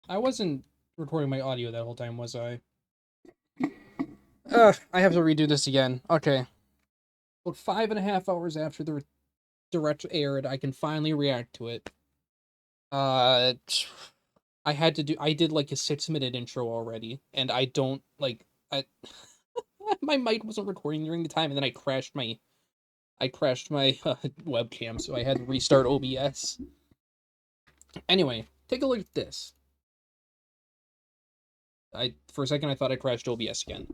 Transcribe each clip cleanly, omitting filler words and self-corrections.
I wasn't recording my audio that whole time, was I? I have to redo this again. Okay. About 5.5 hours after the direct aired, I can finally react to it. Uh, I did like a 6 minute intro already, and I don't like, I, my mic wasn't recording during the time, and then I crashed my webcam, so I had to restart OBS. Anyway, take a look at this. For a second I thought I crashed OBS again.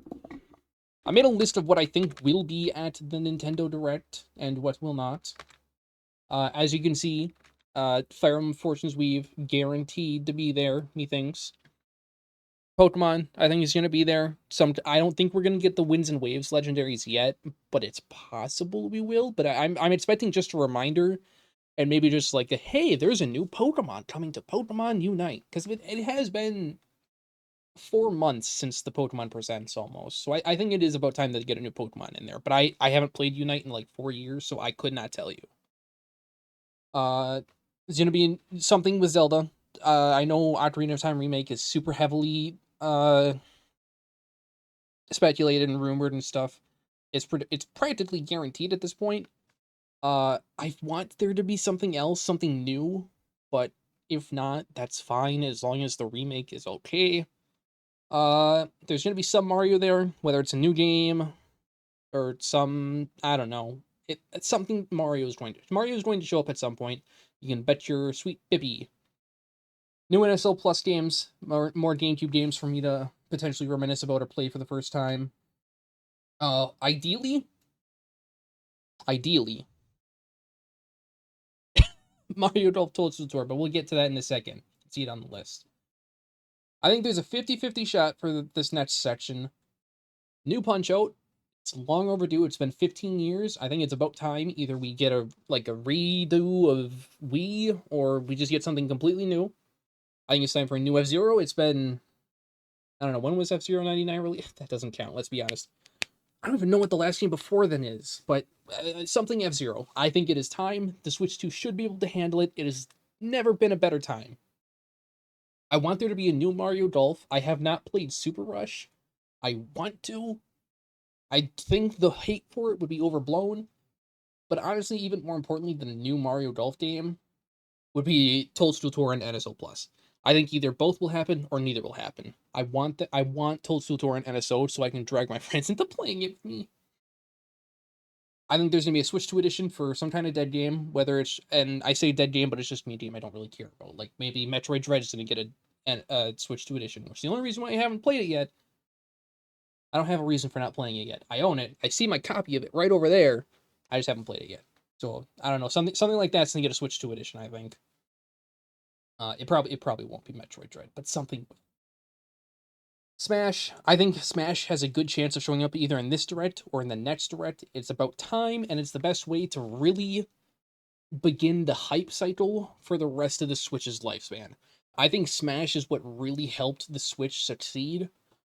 I made a list of what I think will be at the Nintendo Direct and what will not. As you can see, Fire Emblem Fortune's Weave guaranteed to be there. Methinks Pokemon, I think, is going to be there. I don't think we're going to get the Winds and Waves legendaries yet, but it's possible we will. But I'm expecting just a reminder and maybe just like a hey, there's a new Pokemon coming to Pokemon Unite, because it has been 4 months since the Pokemon Presents almost. So I think it is about time to get a new Pokemon in there. But I haven't played Unite in like 4 years, so I could not tell you. Uh, it's gonna be something with Zelda. I know Ocarina of Time remake is super heavily speculated and rumored and stuff. It's practically guaranteed at this point. I want there to be something else, something new, but if not, that's fine as long as the remake is okay. There's gonna be some Mario there, whether it's a new game or some, I don't know. It's something Mario's going to show up at some point. You can bet your sweet Bippy. New NSO Plus games, more GameCube games for me to potentially reminisce about or play for the first time. Ideally, Mario Golf Toadstool Tour, but we'll get to that in a second. See it on the list. I think there's a 50-50 shot for this next section. New Punch Out. It's long overdue. It's been 15 years. I think it's about time either we get a redo of Wii or we just get something completely new. I think it's time for a new F-Zero. It's been, I don't know, when was F-Zero 99 released? That doesn't count, let's be honest. I don't even know what the last game before then is, but something F-Zero. I think it is time. The Switch 2 should be able to handle it. It has never been a better time. I want there to be a new Mario Golf. I have not played Super Rush. I want to. I think the hate for it would be overblown. But honestly, even more importantly than a new Mario Golf game would be Toadstool Tour and NSO Plus. I think either both will happen or neither will happen. I want Toadstool Tour and NSO so I can drag my friends into playing it with me. I think there's gonna be a Switch 2 edition for some kind of dead game, whether it's, and I say dead game, but it's just me a game I don't really care about. Like maybe Metroid Dread is gonna get a Switch 2 edition, which is the only reason why I haven't played it yet. I don't have a reason for not playing it yet. I own it. I see my copy of it right over there. I just haven't played it yet. So I don't know, something like that's gonna get a Switch 2 edition, I think. It probably won't be Metroid Dread, but something. Smash. I think Smash has a good chance of showing up either in this direct or in the next direct. It's about time, and it's the best way to really begin the hype cycle for the rest of the Switch's lifespan. I think Smash is what really helped the Switch succeed,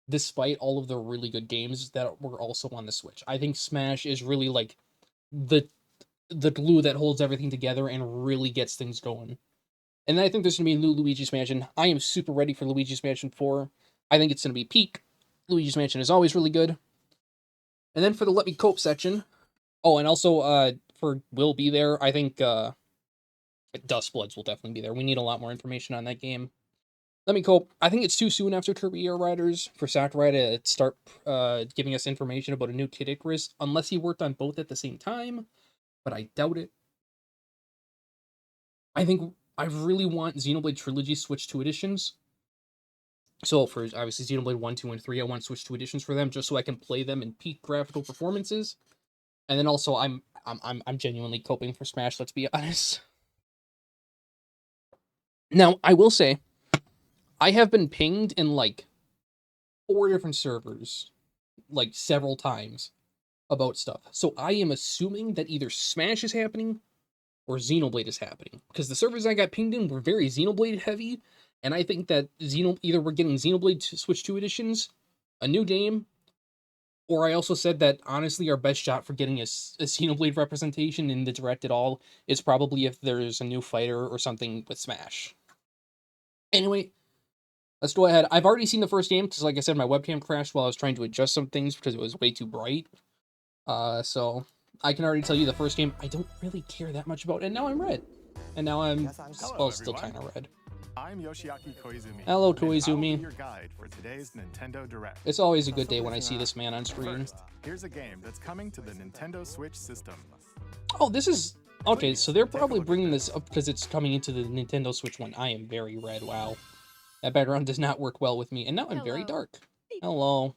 despite all of the really good games that were also on the Switch. I think Smash is really like the the glue that holds everything together and really gets things going. And then I think there's gonna be a new Luigi's Mansion. I am super ready for Luigi's Mansion 4. I think it's gonna be peak. Luigi's Mansion is always really good. And then for the Let Me Cope section. Oh, and also for Will Be There, I think Dustbloods will definitely be there. We need a lot more information on that game. Let Me Cope. I think it's too soon after Kirby Air Riders for Sakurai to start giving us information about a new Kid Icarus, unless he worked on both at the same time, but I doubt it. I think I really want Xenoblade Trilogy Switch 2 editions. So for obviously Xenoblade 1, 2, and 3, I want Switch 2 editions for them just so I can play them in peak graphical performances. And then also I'm genuinely coping for Smash, let's be honest. Now, I will say, I have been pinged in like 4 different servers, like several times, about stuff. So I am assuming that either Smash is happening or Xenoblade is happening. Because the servers I got pinged in were very Xenoblade heavy, and I think that either we're getting Xenoblade Switch 2 editions, a new game, or I also said that honestly our best shot for getting a Xenoblade representation in the direct at all is probably if there's a new fighter or something with Smash. Anyway, Let's go ahead. I've already seen the first game because, like I said, my webcam crashed while I was trying to adjust some things because it was way too bright. So I can already tell you the first game I don't really care that much about, and now I'm red. And now I'm still kind of red. I'm Yoshiaki Koizumi. Hello, and I'll be Koizumi. your guide for today's Nintendo Direct. It's always a good day when I see this man on screen. First, here's a game that's coming to the Nintendo Switch system. Oh, this is... Okay, so they're probably bringing this up because it's coming into the Nintendo Switch one. I am very red, wow. That background does not work well with me, and now I'm very dark. Hello.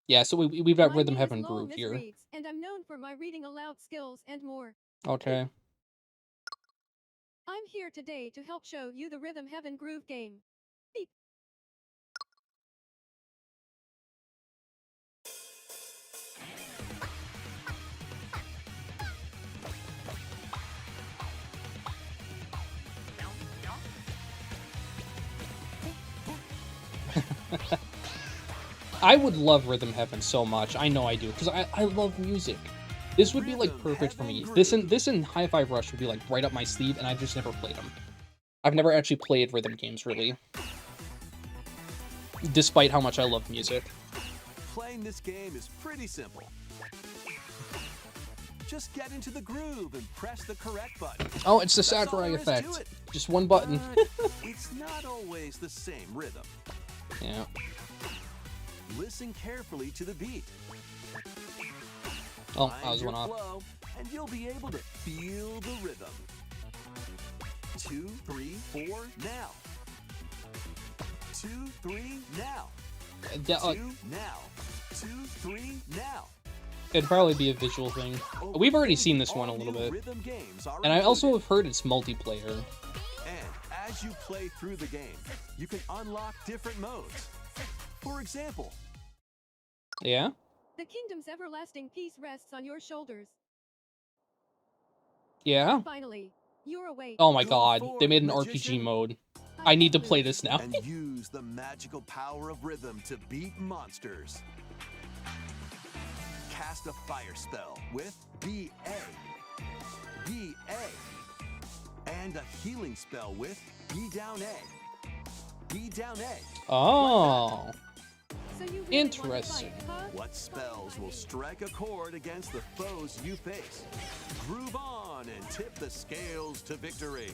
Yeah, so we've got Rhythm Heaven Groove here. And I'm known for my reading aloud skills and more. Okay. I'm here today to help show you the Rhythm Heaven Groove game. Beep. I would love Rhythm Heaven so much. I know I do, because I love music. This would be, like, perfect for me. This and High Five Rush would be, like, right up my sleeve, and I've just never played them. I've never actually played rhythm games, really. Despite how much I love music. Playing this game is pretty simple. Just get into the groove and press the correct button. Oh, it's the That's all Sakurai there is effect. to it. Just one button. But it's not always the same rhythm. Yeah. Listen carefully to the beat. Oh, Find I was your one off. flow, and you'll be able to feel the rhythm. 2, 3, 4, now. 2, 3, now. 2, now. 2, 3, now. It'd probably be a visual thing. We've already seen this one a little bit. And I also have heard it's multiplayer. And as you play through the game, you can unlock different modes. For example, Yeah? The kingdom's everlasting peace rests on your shoulders. Yeah? Finally, you're awake. Oh my Go god, forward, they made an magician. RPG mode. I need to play this now. and use the magical power of rhythm to beat monsters. Cast a fire spell with B.A. B.A. And a healing spell with B down A. B down A. Oh. So you really Interesting. want to fight, huh? What spells will strike a chord against the foes you face? Groove on and tip the scales to victory.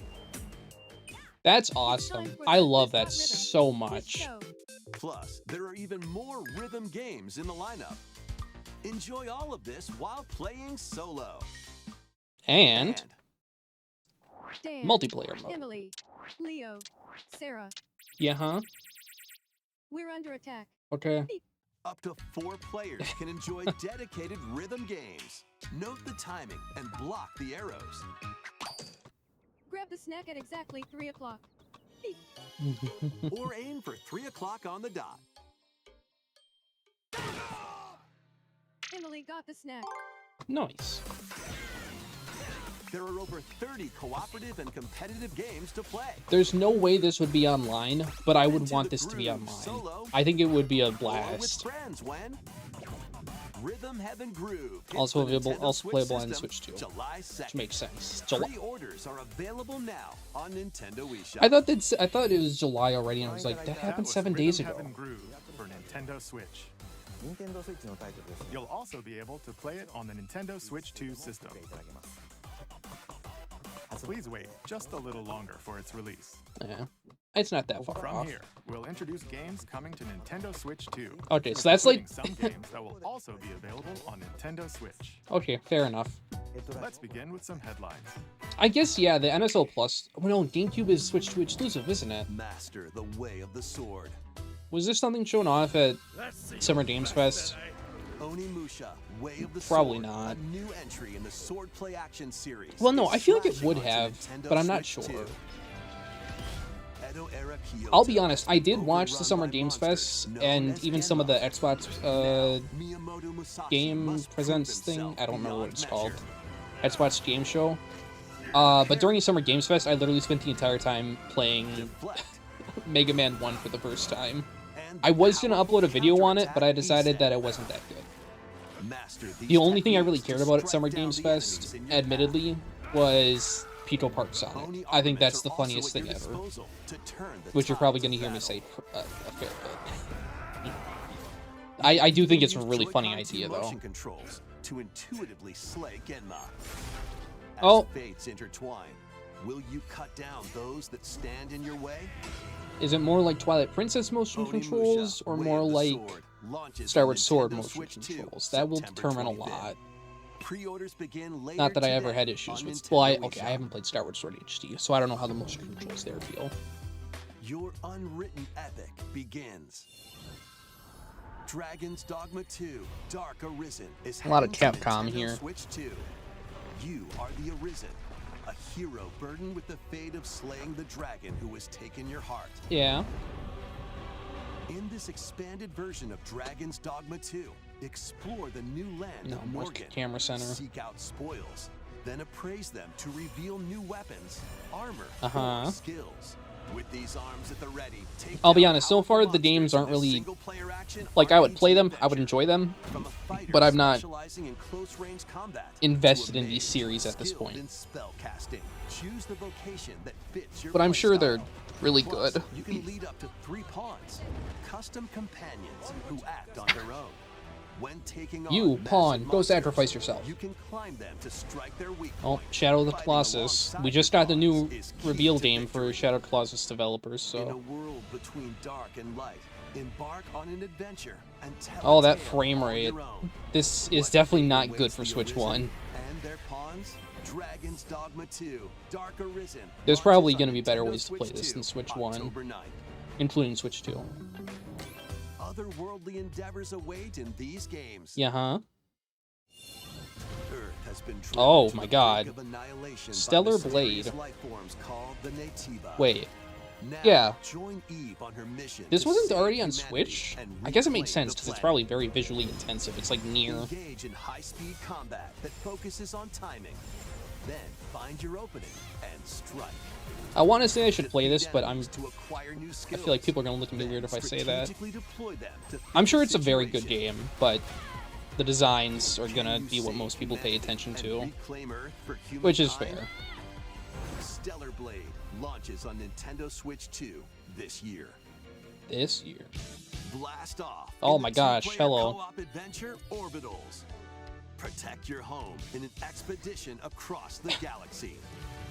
That's It's awesome. time for I the love Rhythm that Quiz so much. show. Plus, there are even more rhythm games in the lineup. Enjoy all of this while playing solo. And Dan, multiplayer mode. Emily, Leo, Sarah, Yeah, huh? we're under attack. Okay. Up to 4 players can enjoy dedicated rhythm games. Note the timing and block the arrows. Grab the snack at exactly 3 o'clock. Beep. Or aim for 3 o'clock on the dot. Emily got the snack. Nice. There are over 30 cooperative and competitive games to play. There's no way this would be online, but I would Into want the this to be groove online. solo I think it would be a or with blast. friends when Rhythm Heaven Groove hits Also the available, Nintendo also Switch playable on system Switch too, July 2nd. which makes sense. July. Pre-orders are available now on Nintendo eShop. I thought it was July already, and I was like, that happened was 7 days Rhythm ago. Heaven Groove for Nintendo Switch. You'll also be able to play it on the Nintendo Switch 2 system. Please wait just a little longer for its release. Yeah, it's not that far From off. here, we'll introduce games coming to Nintendo Switch 2. Okay, so that's like, including some games that will also be available on Nintendo Switch. okay, fair enough. Let's begin with some headlines. I guess, yeah, the NSO Plus, well, no, GameCube is Switch 2 exclusive, isn't it? Master the way of the sword. Was there something shown off at Summer Games Fest? Onimusha, Way of the Probably Sword, not. a new entry in the Sword Play Action series. Well, no, is I feel like it slashing would onto have, Nintendo but I'm not Switch sure. 2. Edo-era Kyoto, I'll be honest, I did watch the overrun Summer by Games monsters Fest, known and as even some of the Genmas. Xbox Now, Miyamoto Musashi game must prove presents thing. himself I don't remember what beyond it's called. measure. Xbox Game Show. But during Summer Games Fest, I literally spent the entire time playing Deflect, Mega Man 1 for the first time. and I was gonna powerful upload a video on it, but I counterattack decided that it ASAP. wasn't that good. Master The these only thing I really techniques cared to about at strike Summer down Games the Fest, enemies in your admittedly, was Pico Park Sonic. I think that's the funniest thing ever. Which you're probably going to hear me say a fair bit. I do think it's a really funny idea, though. To intuitively slay Genma. As Oh. fates intertwine, will you cut down those that stand in your way? Is it more like Twilight Princess motion controls, or more like Skyward Sword motion controls? That will determine a lot. Pre-orders begin later Not that I ever today had issues on with. Nintendo Well, I eShop. haven't played Skyward Sword HD, so I don't know how the motion controls there feel. Your unwritten epic begins. Dragon's Dogma 2: Dark Arisen is A lot of heading to Capcom Nintendo here. Switch 2. You are the Arisen, a hero burdened with the fate of slaying the dragon who has taken your heart. Yeah. In this expanded version of Dragon's Dogma 2, explore the new land No, of more Morgan, camera center. seek out spoils, then appraise them to reveal new weapons, armor, Uh-huh. or skills. With these arms at the ready, take I'll be down honest, so far the powerful games aren't monsters in a really... single-player action Like, I would play RPG them, I would adventure. enjoy them, From a fighter but I'm not specializing in close-range combat invested to a in these mage series at this skilled point. in spell casting. Choose the vocation that fits your But I'm sure playstyle. they're really Plus, good. You can lead up to 3 pawns, custom companions who act on their own. When taking on You, massive pawn, go monsters, sacrifice yourself. You can climb them to strike their weak Oh, point. Shadow of the Fighting Colossus. alongside We just got the new pawns is key reveal to game for victory. Shadow of the Colossus developers, In a so... world between dark and light, embark on an adventure and tell Oh, a that tale frame all rate. your own. This is What definitely fate not good awaits for the Switch Arisen 1. And their pawns? Dragon's Dogma 2: Dark Arisen. There's launches probably on going to be better Nintendo ways to play Switch this 2, than Switch 1, October 9th. including Switch 2. Otherworldly endeavors await in these games. Yeah, huh? Earth has been driven Oh to my the god. brink of annihilation by Stellar mysterious Blade. life forms called the Natiba. Wait, Now, yeah. join Eve on her mission This to wasn't save already on humanity Switch? and I guess it makes reclaim sense, the because it's planet. probably very visually intensive. It's like near... Engage in high-speed combat that focuses on timing. Then find your opening and strike. I want to say I should play Defeat this, but enemies to acquire new I skills. feel like people are going to look at me Then weird if I say that. strategically deploy them to I'm fit sure the it's a very good situation. game, but the designs are Can going to you be what save most people pay humanity attention and to, reclaim Earth for which is humankind? fair. Stellar Blade launches on Nintendo Switch 2 this year. This year. Blast off. Oh in my the gosh, two-player hello. Co-op adventure Orbitals. Protect your home in an expedition across the galaxy.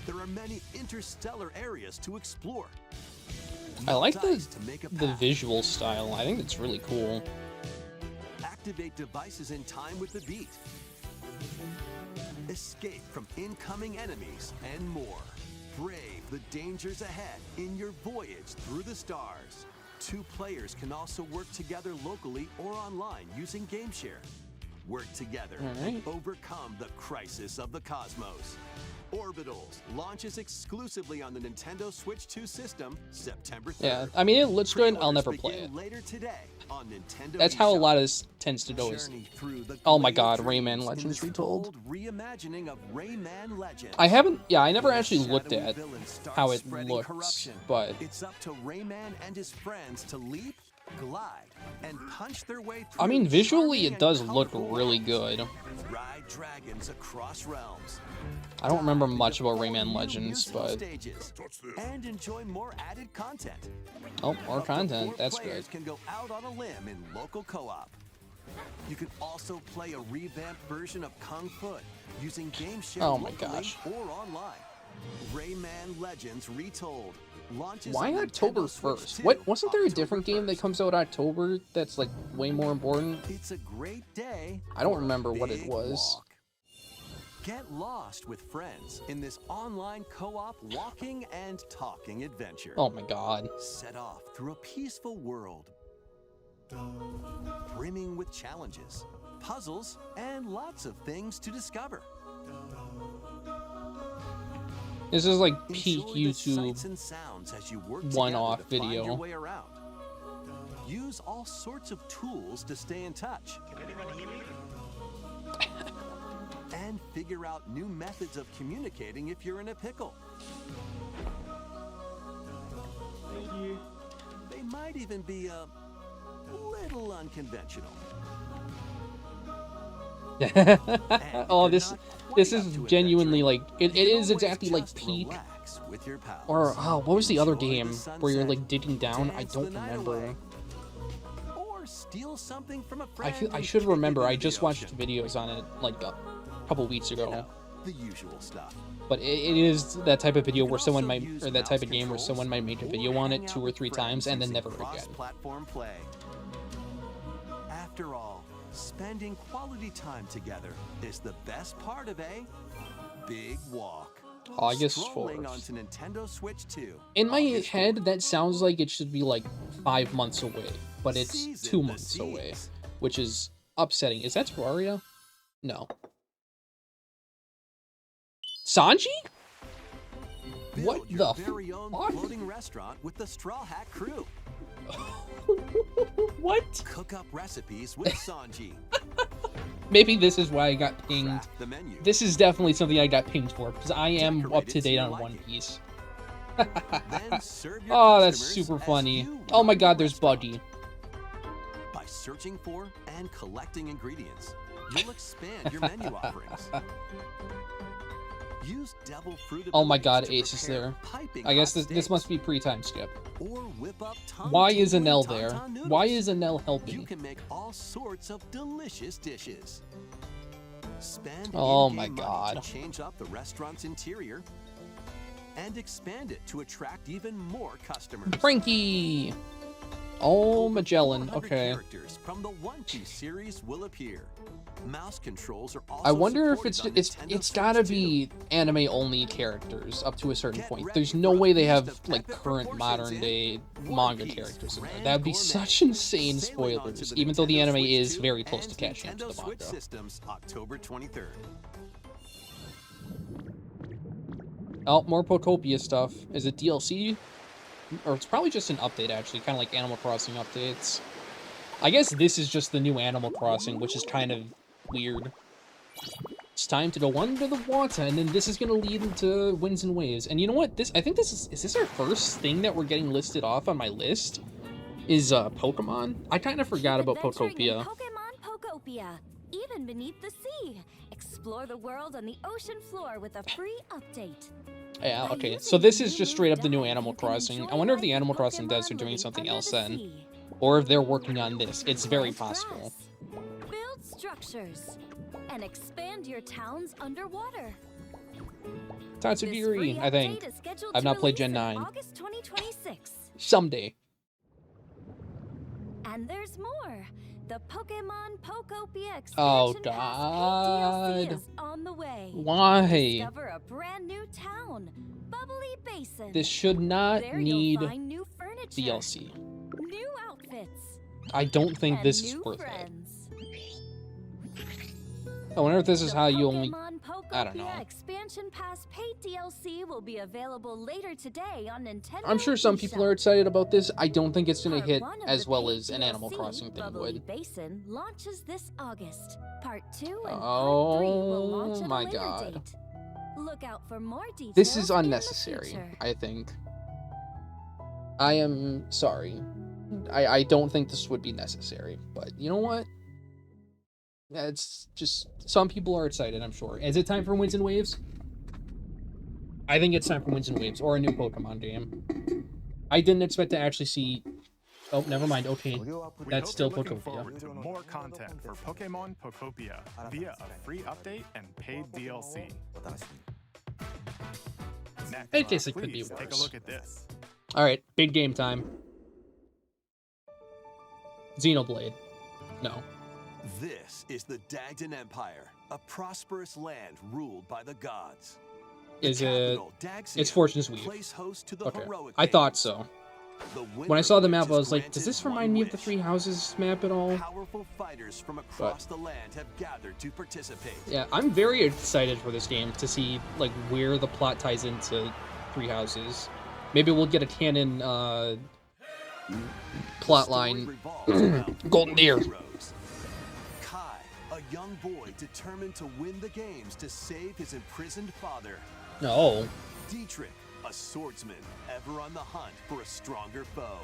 There are many interstellar areas to explore. I like Dice to make a the path. visual style. I think it's really cool. Activate devices in time with the beat. Escape from incoming enemies and more. Brave the dangers ahead in your voyage through the stars. 2 players can also work together locally or online using GameShare. Work together and Alright. overcome the crisis of the cosmos. Orbitals launches exclusively on the Nintendo Switch 2 system September 3rd. Yeah, I mean, it looks good. I'll Pre-orders never play begin it. later today on Nintendo That's how a eShop. lot of this tends to go. Is Journey through the Oh my Glade god, of Rayman Dreams in Legends this Retold. bold reimagining of Rayman Legends. I haven't, yeah, I never When a actually looked shadowy at villain starts how it spreading looks, corruption, but it's up to Rayman and his friends to leap, glide, and punch their way through. I mean, visually charming it and does look colorful really worlds. good. Ride dragons across realms. I don't remember Dive much into about 4 Rayman new Legends, musical but stages, and enjoy more added content. oh, more Up to content. 4 That's good. players can go out on a limb in local co-op. You can also play a revamped version of Kung Fu using GameShare Oh my locally gosh. or online. Rayman Legends Retold launches Why on October Nintendo Switch 1st? 2, What, wasn't there a October different game that 1st. comes out October that's like way more important? It's a great day. I don't for a remember what it big was. walk. Get lost with friends in this online co-op walking and talking adventure. Oh my god. Set off through a peaceful world, brimming with challenges, puzzles, and lots of things to discover. This is like peak Enjoy the YouTube. sights and sounds as you work one-off together to find video. your way around. Use all sorts of tools to stay in touch. And figure out new methods of communicating if you're in a pickle. They might even be a little unconventional. Oh, this is genuinely like it is exactly like Peak or oh, what was the other game where you're like digging down? I don't remember. I should remember. I just watched videos on it like a couple weeks ago. The usual stuff. But it is that type of video where someone might, or that type of game where someone might make a video on it 2 or 3 times and then never again. Platform play. After all, spending quality time together is the best part of a big walk. August Strolling 4th. onto Nintendo Switch 2. In my head, that sounds like it should be like 5 months away, but it's 2 months away, which is upsetting. Is that Terraria? No. Sanji? What the very own fuck? floating restaurant with the Straw Hat crew. What? Cook up recipes with Sanji. Maybe this is why I got pinged. Craft the menu. This is definitely something I got pinged for, because I am Decorate up it to date your on liking. One Piece. Then serve your Oh, that's customers super as funny. you Oh my run god, the there's restaurant. Buggy. By searching for and collecting ingredients, you'll expand your menu offerings. Use devil fruit Oh my god, abilities to Ace is prepare there. piping I guess hot this must steaks, be pre-time skip. or whip up Why is tongue-tingling Anel there? tauntaun noodles. Why is Anel You helping? can make all sorts of delicious dishes. Spend Oh in-game my money god. to change up the restaurant's interior and expand it to attract even more customers. Frankie! Oh, Over Magellan. 400 Okay. characters from the One Piece series will appear. Mouse controls are also I wonder if supported it's on Nintendo it's gotta Switch be anime only characters up to a certain Get point. ready There's no for a way they feast have of like epic current proportions modern in day One manga Piece characters in there. Grand That would be Gourmet, such insane sailing onto spoilers, the even though the Nintendo anime Switch is 2 very close and to catching up to Nintendo the Switch manga. systems October 23rd. Oh, more Potopia stuff. Is it DLC? Or it's probably just an update, actually, kind of like Animal Crossing updates. I guess this is just the new Animal Crossing, which is kind of weird. It's time to go under the water, and then this is going to lead into Winds and Waves. And you know what? I think this is this our first thing that we're getting listed off on my list? Is Pokemon? I kind of forgot about Adventuring in Potopia. Pokemon Pokopia, even beneath the sea. Explore the world on the ocean floor with a free update. Yeah, By okay. using So this the is new just straight up the new dive, Animal you can Crossing. enjoy I wonder if the life Animal with Crossing devs Pokemon are doing living something under else the then. sea. Or if they're working on this. It's very Plant possible. grass, build structures, and expand your towns underwater. This free Tatsugiri, I think. update is scheduled I've to not played release Gen in 9. August 2026. Someday. And there's more. The Pokemon Pokopia expansion Oh, pass God. paid DLC is on the way. Why? Discover a brand new town, Bubbly Basin. This should not There need you'll find new furniture, DLC. new outfits, I don't think and this is new worth it. friends. I wonder if this is The how you only... Pokemon I don't know. Pokopia Expansion Pass paid DLC will be available later today on Nintendo. I'm sure some people are eShop. excited about this. I don't think it's going to Part hit 1 of as the well paid as an DLC, Animal Crossing thing Bubbly would. Basin launches this August. Part 2 and Oh Part 3 will launch at my a later God. date. Look out for more details. This is in the unnecessary, future. I think. I am sorry. I don't think this would be necessary, but you know what? Yeah, it's just some people are excited, I'm sure. Is it time for Winds and Waves? I think it's time for Winds and Waves or a new Pokemon game. I didn't expect to actually see. Oh, never mind. Okay, We that's hope still you're looking Pokopia. forward to more content for Pokemon Pokopia via a free update and paid DLC. Next, I guess it could be please take a worse. look at this. All right, big game time. Xenoblade. No. This is the Dagdan Empire, a prosperous land ruled by the gods. Is it? Capital, Daxium, It's Fortune's Weave. plays host to the Okay. heroic I thought names. so. The When I saw the winner map, I is was like, does granted this one remind me of the wish. Three Houses map at all? Powerful fighters from across the land have gathered to participate. Yeah, I'm very excited for this game to see like where the plot ties into Three Houses. Maybe we'll get a canon plot Story line. revolves around Golden four Deer. heroes. Kai, a young boy determined to win the games to save his imprisoned father. No. Dietrich, a swordsman ever on the hunt for a stronger foe.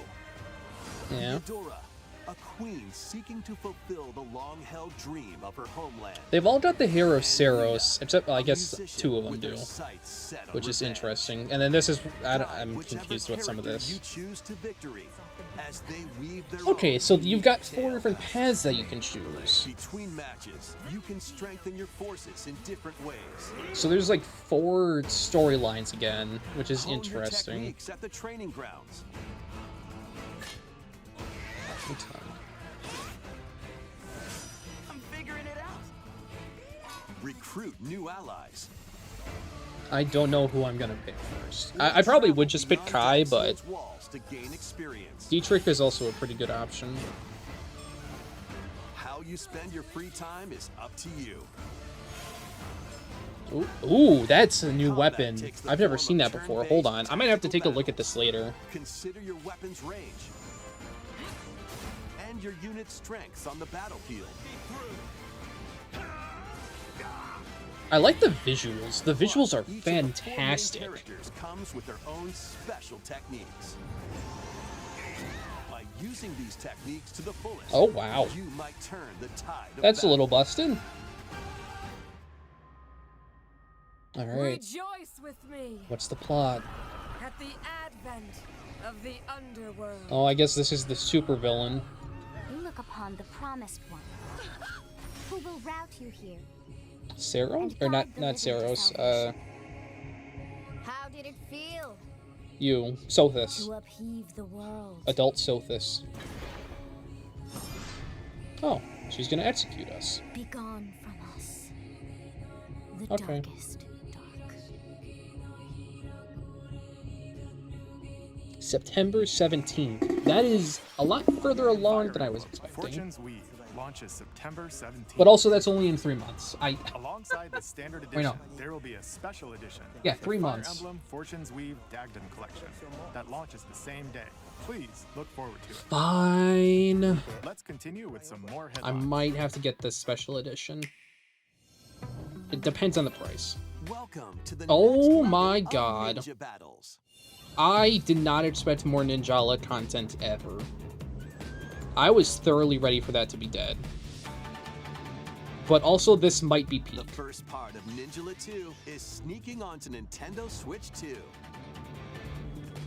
Yeah. Eudora, A queen seeking to fulfill the long-held dream of her homeland. They've all got the hero And Saros, except well, I a guess musician 2 of them with their do, sights set on which is revenge. interesting. And then this is I'm Whichever confused with some of character this. You choose to victory as they weave their Okay, own so you've unique got 4 tale. different paths that you can choose. Between matches, you can strengthen your forces in different ways. So there's like 4 storylines again, which is Hone your interesting. techniques at the training grounds. I'm figuring it out. Recruit new allies. I don't know who I'm gonna pick first. I probably would just pick Kai, but Walls to gain experience. Dietrich is also a pretty good option. How you spend your free time is up to you. Ooh, that's a new Combat weapon. takes the I've never form seen of that before. Hold on, turn-based I might have to take a tactical look at this later. Consider your weapon's range and your unit's strengths on the battlefield. I like the visuals. The visuals are Each of the 4 main fantastic. characters comes with their own special techniques. By using these techniques to the fullest, Oh, wow. you might turn the tide of That's a battle. little busted. All right, Rejoice with me what's the plot? at the advent of the underworld. Oh, I guess this is the supervillain. You look upon the promised one, who will route you here. Saros? Or not Saros, How did it feel you. Sothis. to upheave the world? Adult Sothis. Oh, she's gonna execute us. Be gone from us. The Okay. darkest dark. September 17th. That is a lot further along than I was expecting. Fortune's Weave launches September 17th. But also, that's only in 3 months. Alongside the standard Wait, edition, no. there will be a special edition. Yeah, the 3 Fire months. Emblem Fortune's Weave Dagden collection that launches the same day. Please look forward to it. Fine. Let's continue with some more I headlines. might have to get this special edition. It depends on the price. Welcome to the Oh next level my of God. Ninja battles. I did not expect more Ninjala content ever. I was thoroughly ready for that to be dead. But also, this might be peak. The first part of Ninjala 2 is sneaking onto Nintendo Switch 2.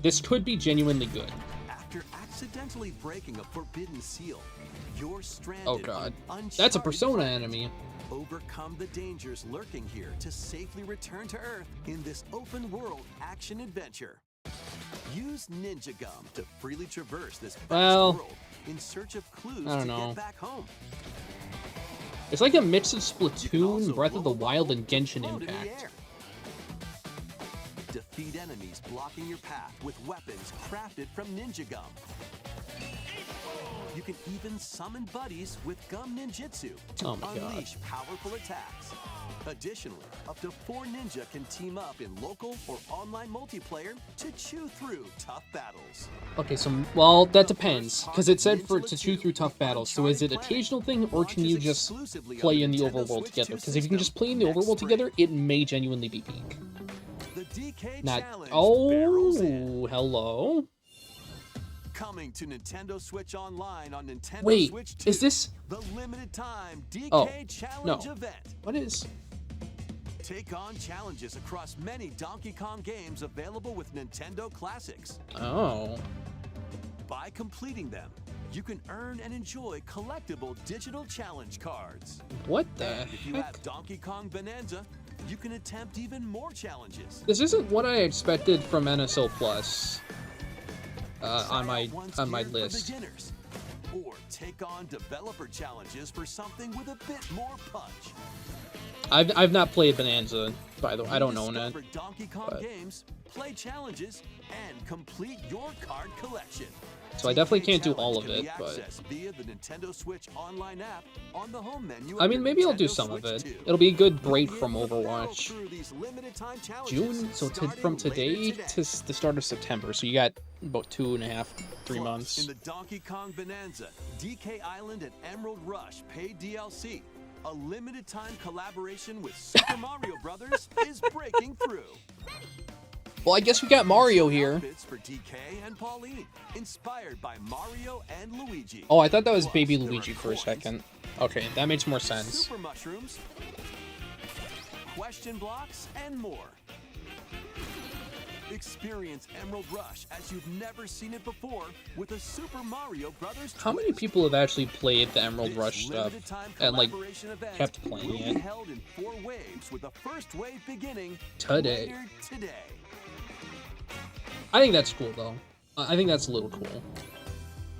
This could be genuinely good. After accidentally breaking a forbidden seal, you're stranded Oh god. on an That's a uncharted Persona planet. enemy. Overcome the dangers lurking here to safely return to Earth in this open world action adventure. Use Ninja Gum to freely traverse this vast Well, world in search of clues I don't to know. get back home. It's like a mix of You can Splatoon, also Breath of the roll Wild, bubbles and Genshin float in the Impact. air. Defeat enemies blocking your path with weapons crafted from Ninja Gum. You can even summon buddies with Gum Ninjutsu to Oh my God. unleash powerful attacks. Additionally, up to 4 ninja can team up in local or online multiplayer to chew through tough battles. Okay, so, well, that depends, because it said for to chew through tough battles, so is it occasional thing, or can you just play in the overworld together? Because if you can just play in the overworld together, it may genuinely be peak. The DK Not, Challenge barrels in. oh, hello? Coming to Nintendo Switch Online on Nintendo Wait, Switch 2. is this, the limited time DK Oh, Challenge no. event? what is, Take on challenges across many Donkey Kong games available with Nintendo Classics. oh, By completing them, you can earn and enjoy collectible digital challenge cards. what the And if you heck? have Donkey Kong Bonanza, you can attempt even more challenges. This isn't what I expected from NSO Plus, Try on my out one's list. geared for beginners, or take on developer challenges for something with a bit more punch. I've not played Bonanza, by the way. I don't own it. Discover Donkey Kong but- games, play challenges, and complete your card collection. So I definitely DK can't do Challenge all of can be it, but accessed via the Nintendo Switch online app on the home menu. I of mean, your maybe I'll do Nintendo some of Switch it. 2. It'll be a good break You'll be from able to battle Overwatch. through these limited time challenges June, so from starting today later to the start of September. So you got about 2.5, 3 Plus, months. In the Donkey Kong Bonanza, DK Island and Emerald Rush paid DLC. A limited time collaboration with Super Mario Brothers is breaking through. Well, I guess we got Mario here. Outfits for DK and Pauline, inspired by Mario and Luigi. Oh, I thought that was Plus, Baby there Luigi are for a coins, second. Okay, that makes more sense. Super mushrooms, question blocks, and more. Experience Emerald Rush as you've never seen it before with a Super Mario Brothers. How many people have actually played the Emerald This Rush stuff limited-time and like collaboration event kept playing will be it held in 4 waves with the first wave beginning today? later today. I think that's cool though. I think that's a little cool.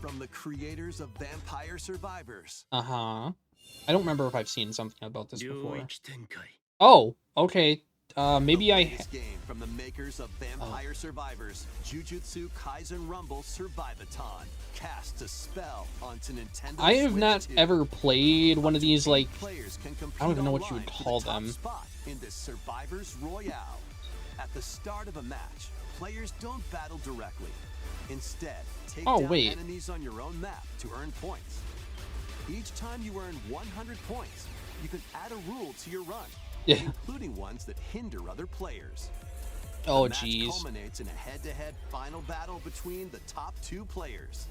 From the creators of Vampire Survivors. I don't remember if I've seen something about this before. Oh, okay. Maybe I. Latest game from the makers of Vampire Survivors, Jujutsu Kaisen Rumble Survivathon, casts a spell onto Nintendo I have Switch not 2. ever played one of these like. Players can compete I don't even know what you online would for the call top them. spot in this Survivors Royale. At the start of a match, players don't battle directly. Instead, take down enemies on your own map to earn points. Each time you earn 100 points, you can add a rule to your run, including ones that hinder other players. Oh, the match jeez. culminates in a head-to-head final battle between the top 2 players.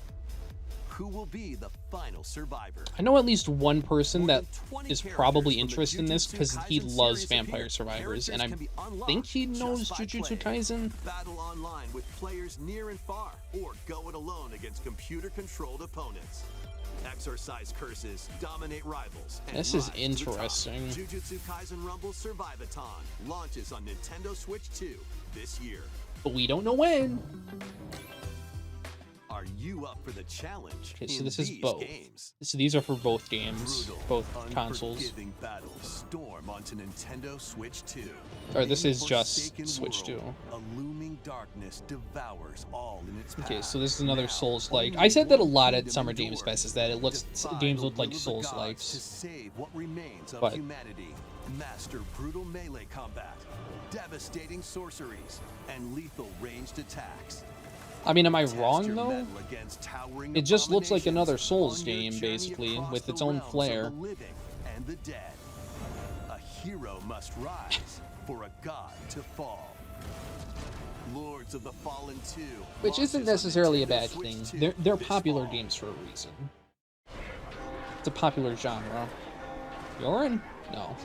Who will be the final survivor? I know at least one person that More than 20 is characters probably from the interested in this Jujutsu because he Kaisen loves series Vampire appear. Survivors, and Characters I can be think he unlocked knows just by Jujutsu playing. Kaisen. Battle online with players near and far, or go it alone against computer-controlled opponents. Exorcise curses, dominate rivals, and This is rise to the top. interesting. Jujutsu Kaisen Rumble Survivathon launches on Nintendo Switch 2 this year. But we don't know when. Are you up for the challenge? Okay, so in this is these both. games? So these are for both games, Brutal, both consoles. unforgiving battles storm onto Nintendo Switch 2. Or this In is just Forsaken Switch 2. World, a looming darkness devours all in its path. Okay, so this is another Now, Souls-like. only I said that a one lot at kingdom Summer Games endures. Fest, is that it looks Defy games the look like will of the Souls-likes. gods to save what remains of But- humanity. Master brutal melee combat, devastating sorceries, and lethal ranged attacks. I mean, am I Test wrong your though? mettle against towering It just looks like another abominations Souls on your game, journey basically, across with the its own realms of flair. the living and the dead. A hero must rise for a god to fall. Lords of the Fallen 2. Which isn't launches on necessarily a Nintendo bad Switch thing. 2 They're this popular fall. games for a reason. It's a popular genre. Yorin? No.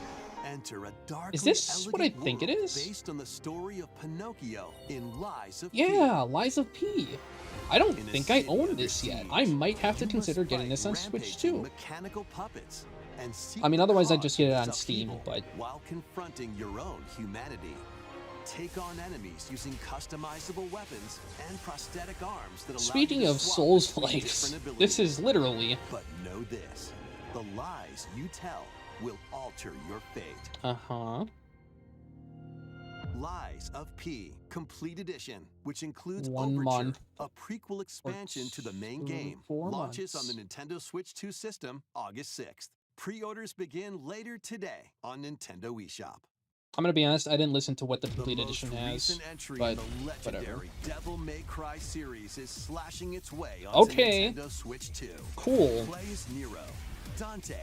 Enter a darkly Is this what I elegant think it world is? Based on the story of Pinocchio in Lies of P. Yeah, Lies of P. I don't In a think I city own under this yet. siege, I might have to you consider must getting fight this on Switch rampaging too. Mechanical puppets and seek I mean, the otherwise I'd cause just get it of on this Steam, upheaval but while confronting your own humanity. Take on enemies using customizable weapons and prosthetic arms that allow speaking you to of swap Souls between likes, different this abilities. is literally But know this, the lies you tell will alter your fate. uh-huh. Lies of P Complete Edition, which includes 1 Overture, month a prequel expansion to the main game, 4 launches months. on the Nintendo Switch 2 system August 6th. Pre-orders begin later today on Nintendo eShop. I'm gonna be honest, I didn't listen to what the The complete most edition has, recent entry but in the legendary whatever. Devil May Cry series is slashing its way onto Okay. Nintendo Switch 2. Cool. Play as Nero, Dante,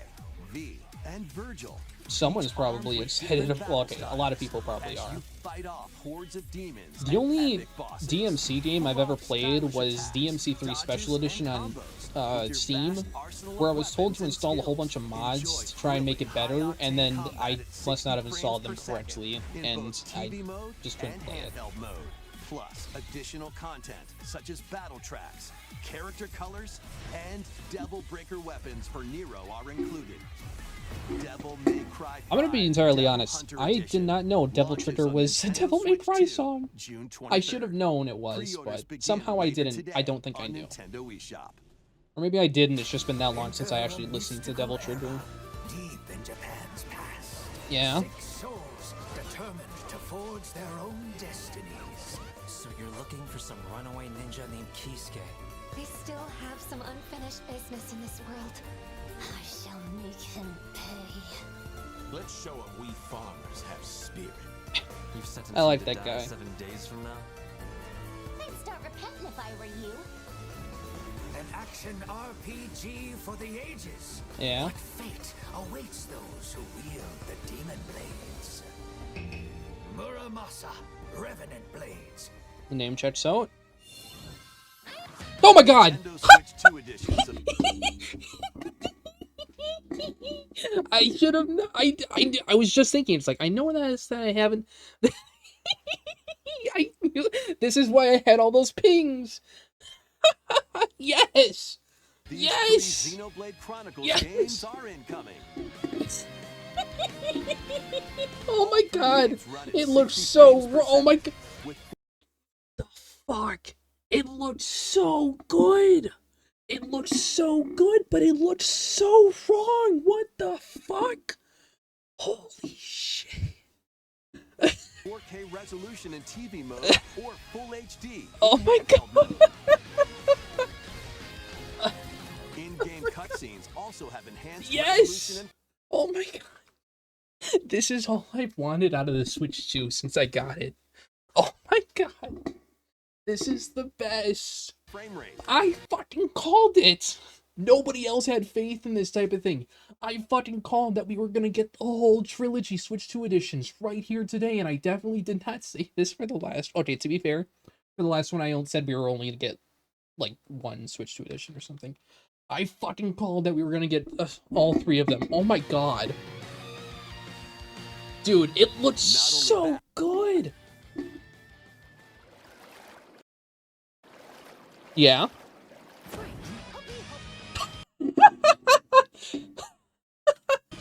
V, and Virgil. Someone Each is probably armed with excited. different Well, okay, a lot of battle people probably styles are. as you fight off hordes of demons The and only epic bosses. DMC game I've ever played was Stylish DMC 3 attacks, Special dodges, Edition and on combos. With your Steam, vast arsenal of where I was told weapons to and install a whole bunch of skills, mods enjoy to try and make it really better, high-octane and then combat I at must not have 60 installed them frames per correctly, second in and both I TV mode just couldn't and play it. handheld mode. Plus, additional content such as battle tracks, character colors, and Devil Breaker weapons for Nero are included. Devil May Cry I'm gonna be 5 entirely Devil honest. Hunter I did Edition not know Devil launches Trigger on was a Nintendo Devil May Switch Cry 2, song. June 23rd. I should have known it was, Pre-orders but begin somehow I later didn't. today I don't think I on knew. Nintendo eShop. Or maybe I did, and it's just been that long since I actually listened to Devil Trigger. Deep in Japan's past, Yeah. 6 souls determined to forge their own destinies. So you're looking for some runaway ninja named Kisuke. They still have some unfinished business in this world. I shall make him pay. Let's show him we farmers have spirit. You've sentenced I like me to that die guy. 7 days from now? I'd start repenting if I were you. An action RPG for the ages. Yeah. What fate awaits those who wield the demon blades? Muramasa, Revenant blades. The name checks out. Oh my god! Nintendo Switch 2 editions of I should have. I was just thinking. It's like I know that is that I haven't. This is why I had all those pings. Yes. these Yes! 3 Xenoblade Chronicles Yes! games are incoming. Oh my god! Games run at It looks 60 so. frames per Oh my god! second with The fuck! It looks so good. It looks so good, but it looks so wrong. What the fuck? Holy shit! 4K resolution in TV mode or full HD. Oh in my handheld god! mode. In-game cutscenes also have enhanced Yes! resolution and Oh my god! This is all I've wanted out of the Switch 2 since I got it. Oh my god! This is the best! frame rate. I fucking called it! Nobody else had faith in this type of thing. I fucking called that we were gonna get the whole trilogy Switch 2 editions right here today, and I definitely did not say this for the last. Okay, to be fair, for the last one I said we were only gonna get like one Switch 2 edition or something. I fucking called that we were gonna get all 3 of them. Oh my god. Dude, it looks so good! Yeah?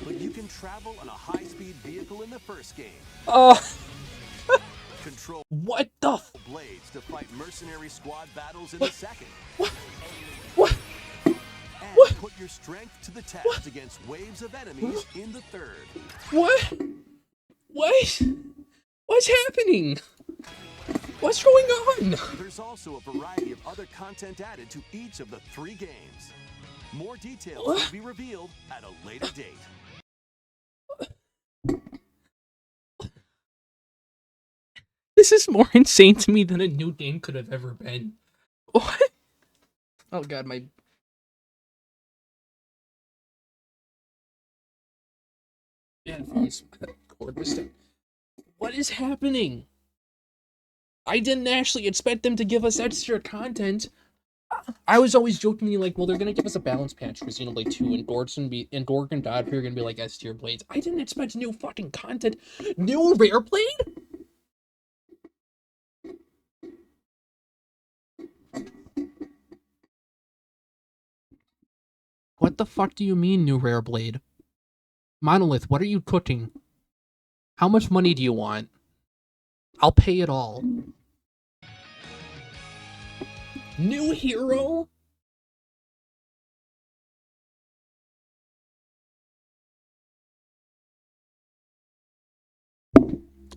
But you can travel on a high-speed vehicle in the first game. Control What the f- blades to fight mercenary squad battles in the second. What? And put your strength to the test against waves of enemies in the third. What? What? What's happening? What's going on? There's also a variety of other content added to each of the 3 games. More details will be revealed at a later date. This is more insane to me than a new game could have ever been. What? Oh god, my... headphones cord was stuck. What is happening? I didn't actually expect them to give us extra content. I was always jokingly like, well, they're gonna give us a balance patch for Xenoblade 2, and Gorg and Godfrey are gonna be like S tier blades. I didn't expect new fucking content. New rare blade? What the fuck do you mean, new rare blade? Monolith, what are you cooking? How much money do you want? I'll pay it all. New hero?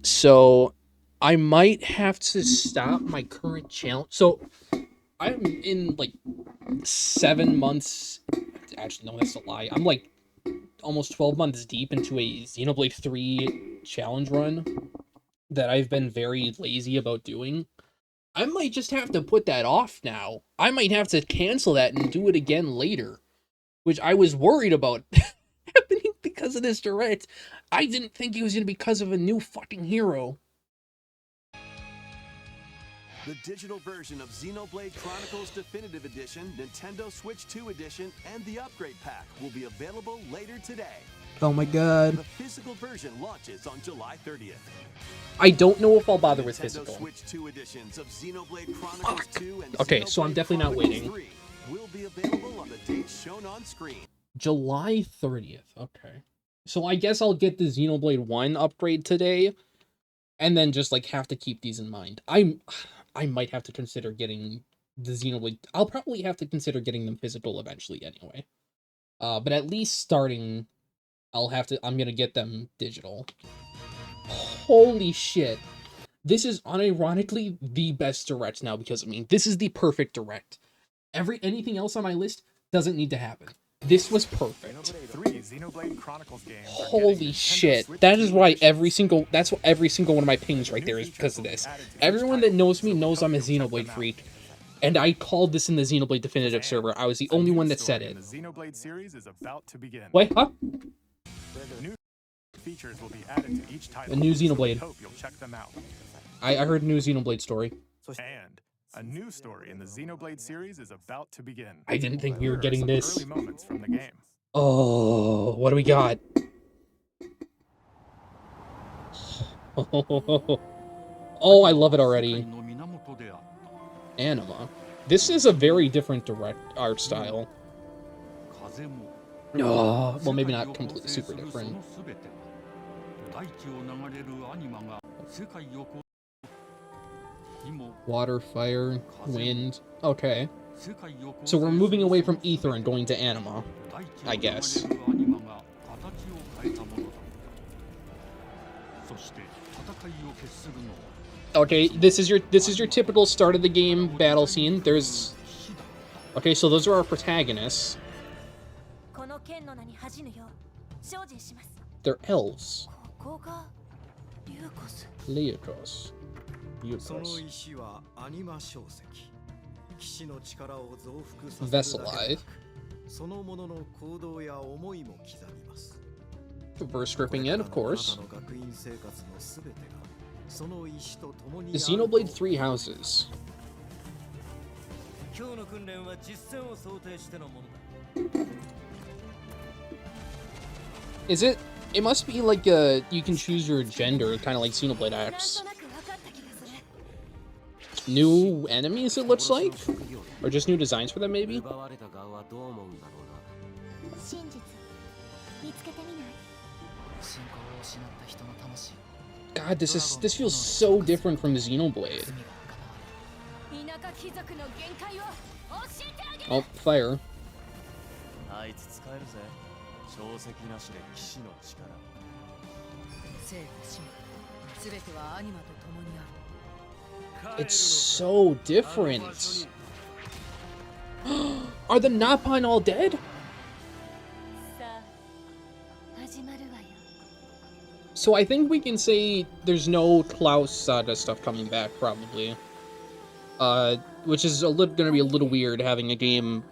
So, I might have to stop my current challenge. So, I'm in, like, 7 months... Actually, no, that's a lie. I'm, like, almost 12 months deep into a Xenoblade 3 challenge run that I've been very lazy about doing. I might just have to put that off now. I might have to cancel that and do it again later, which I was worried about happening because of this direct. I didn't think it was going to be because of a new fucking hero. The digital version of Xenoblade Chronicles Definitive Edition, Nintendo Switch 2 Edition, and the Upgrade Pack will be available later today. Oh my god. The physical version launches on July 30th. I don't know if I'll bother with Nintendo physical. Switch 2 editions of Xenoblade Chronicles 2 and Okay, so I'm Xenoblade definitely not Chronicles waiting. 3 will be available on the dates shown on screen. July 30th. Okay. So I guess I'll get the Xenoblade 1 upgrade today, and then just, like, have to keep these in mind. I might have to consider getting the Xenoblade... I'll probably have to consider getting them physical eventually anyway. But at least starting, I'm gonna get them digital. Holy shit. This is unironically the best direct now because, I mean, this is the perfect direct. Anything else on my list doesn't need to happen. This was perfect. Xenoblade Chronicles games are Holy getting Nintendo shit. Switch That is 2 why editions. that's what every single one of my pings right there is because of this. Everyone that knows me knows I'm a Xenoblade freak. And I called this in the Xenoblade Definitive server. I was the only one that said it. The Xenoblade series is about to begin. Wait, huh? New features will be added to each title. A new so we Xenoblade. hope you'll check them out. I heard a new Xenoblade story. And a new story in the Xenoblade series is about to begin. I didn't think we were Here are getting some this. early moments from the game. Oh, what do we got? Oh, I love it already. Anima. This is a very different direct art style. Oh, well, maybe not completely super different. Water, fire, wind. Okay. So we're moving away from ether and going to anima, I guess. Okay, this is your typical start of the game battle scene. There's okay, so those are our protagonists. They're elves. Leukos. Veseli. Verse stripping in, of course. Xenoblade 3 houses. Is it? It must be like you can choose your gender, kind of like Xenoblade X. New enemies, it looks like? Or just new designs for them, maybe? God, this feels so different from Xenoblade. Oh, fire. It's so different. Are the Nappan all dead? So I think we can say there's no Klaus Saga stuff coming back, probably. Which is gonna be a little weird having a game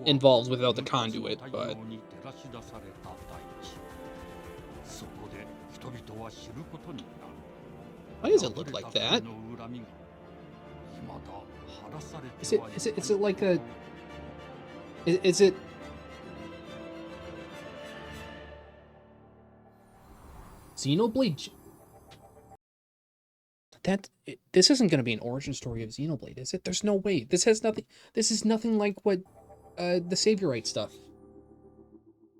involved without the conduit, but... Why does it look like that? Is it like a... Is it... Xenoblade... This isn't going to be an origin story of Xenoblade, is it? There's no way. This is nothing like what, the Saviorite stuff.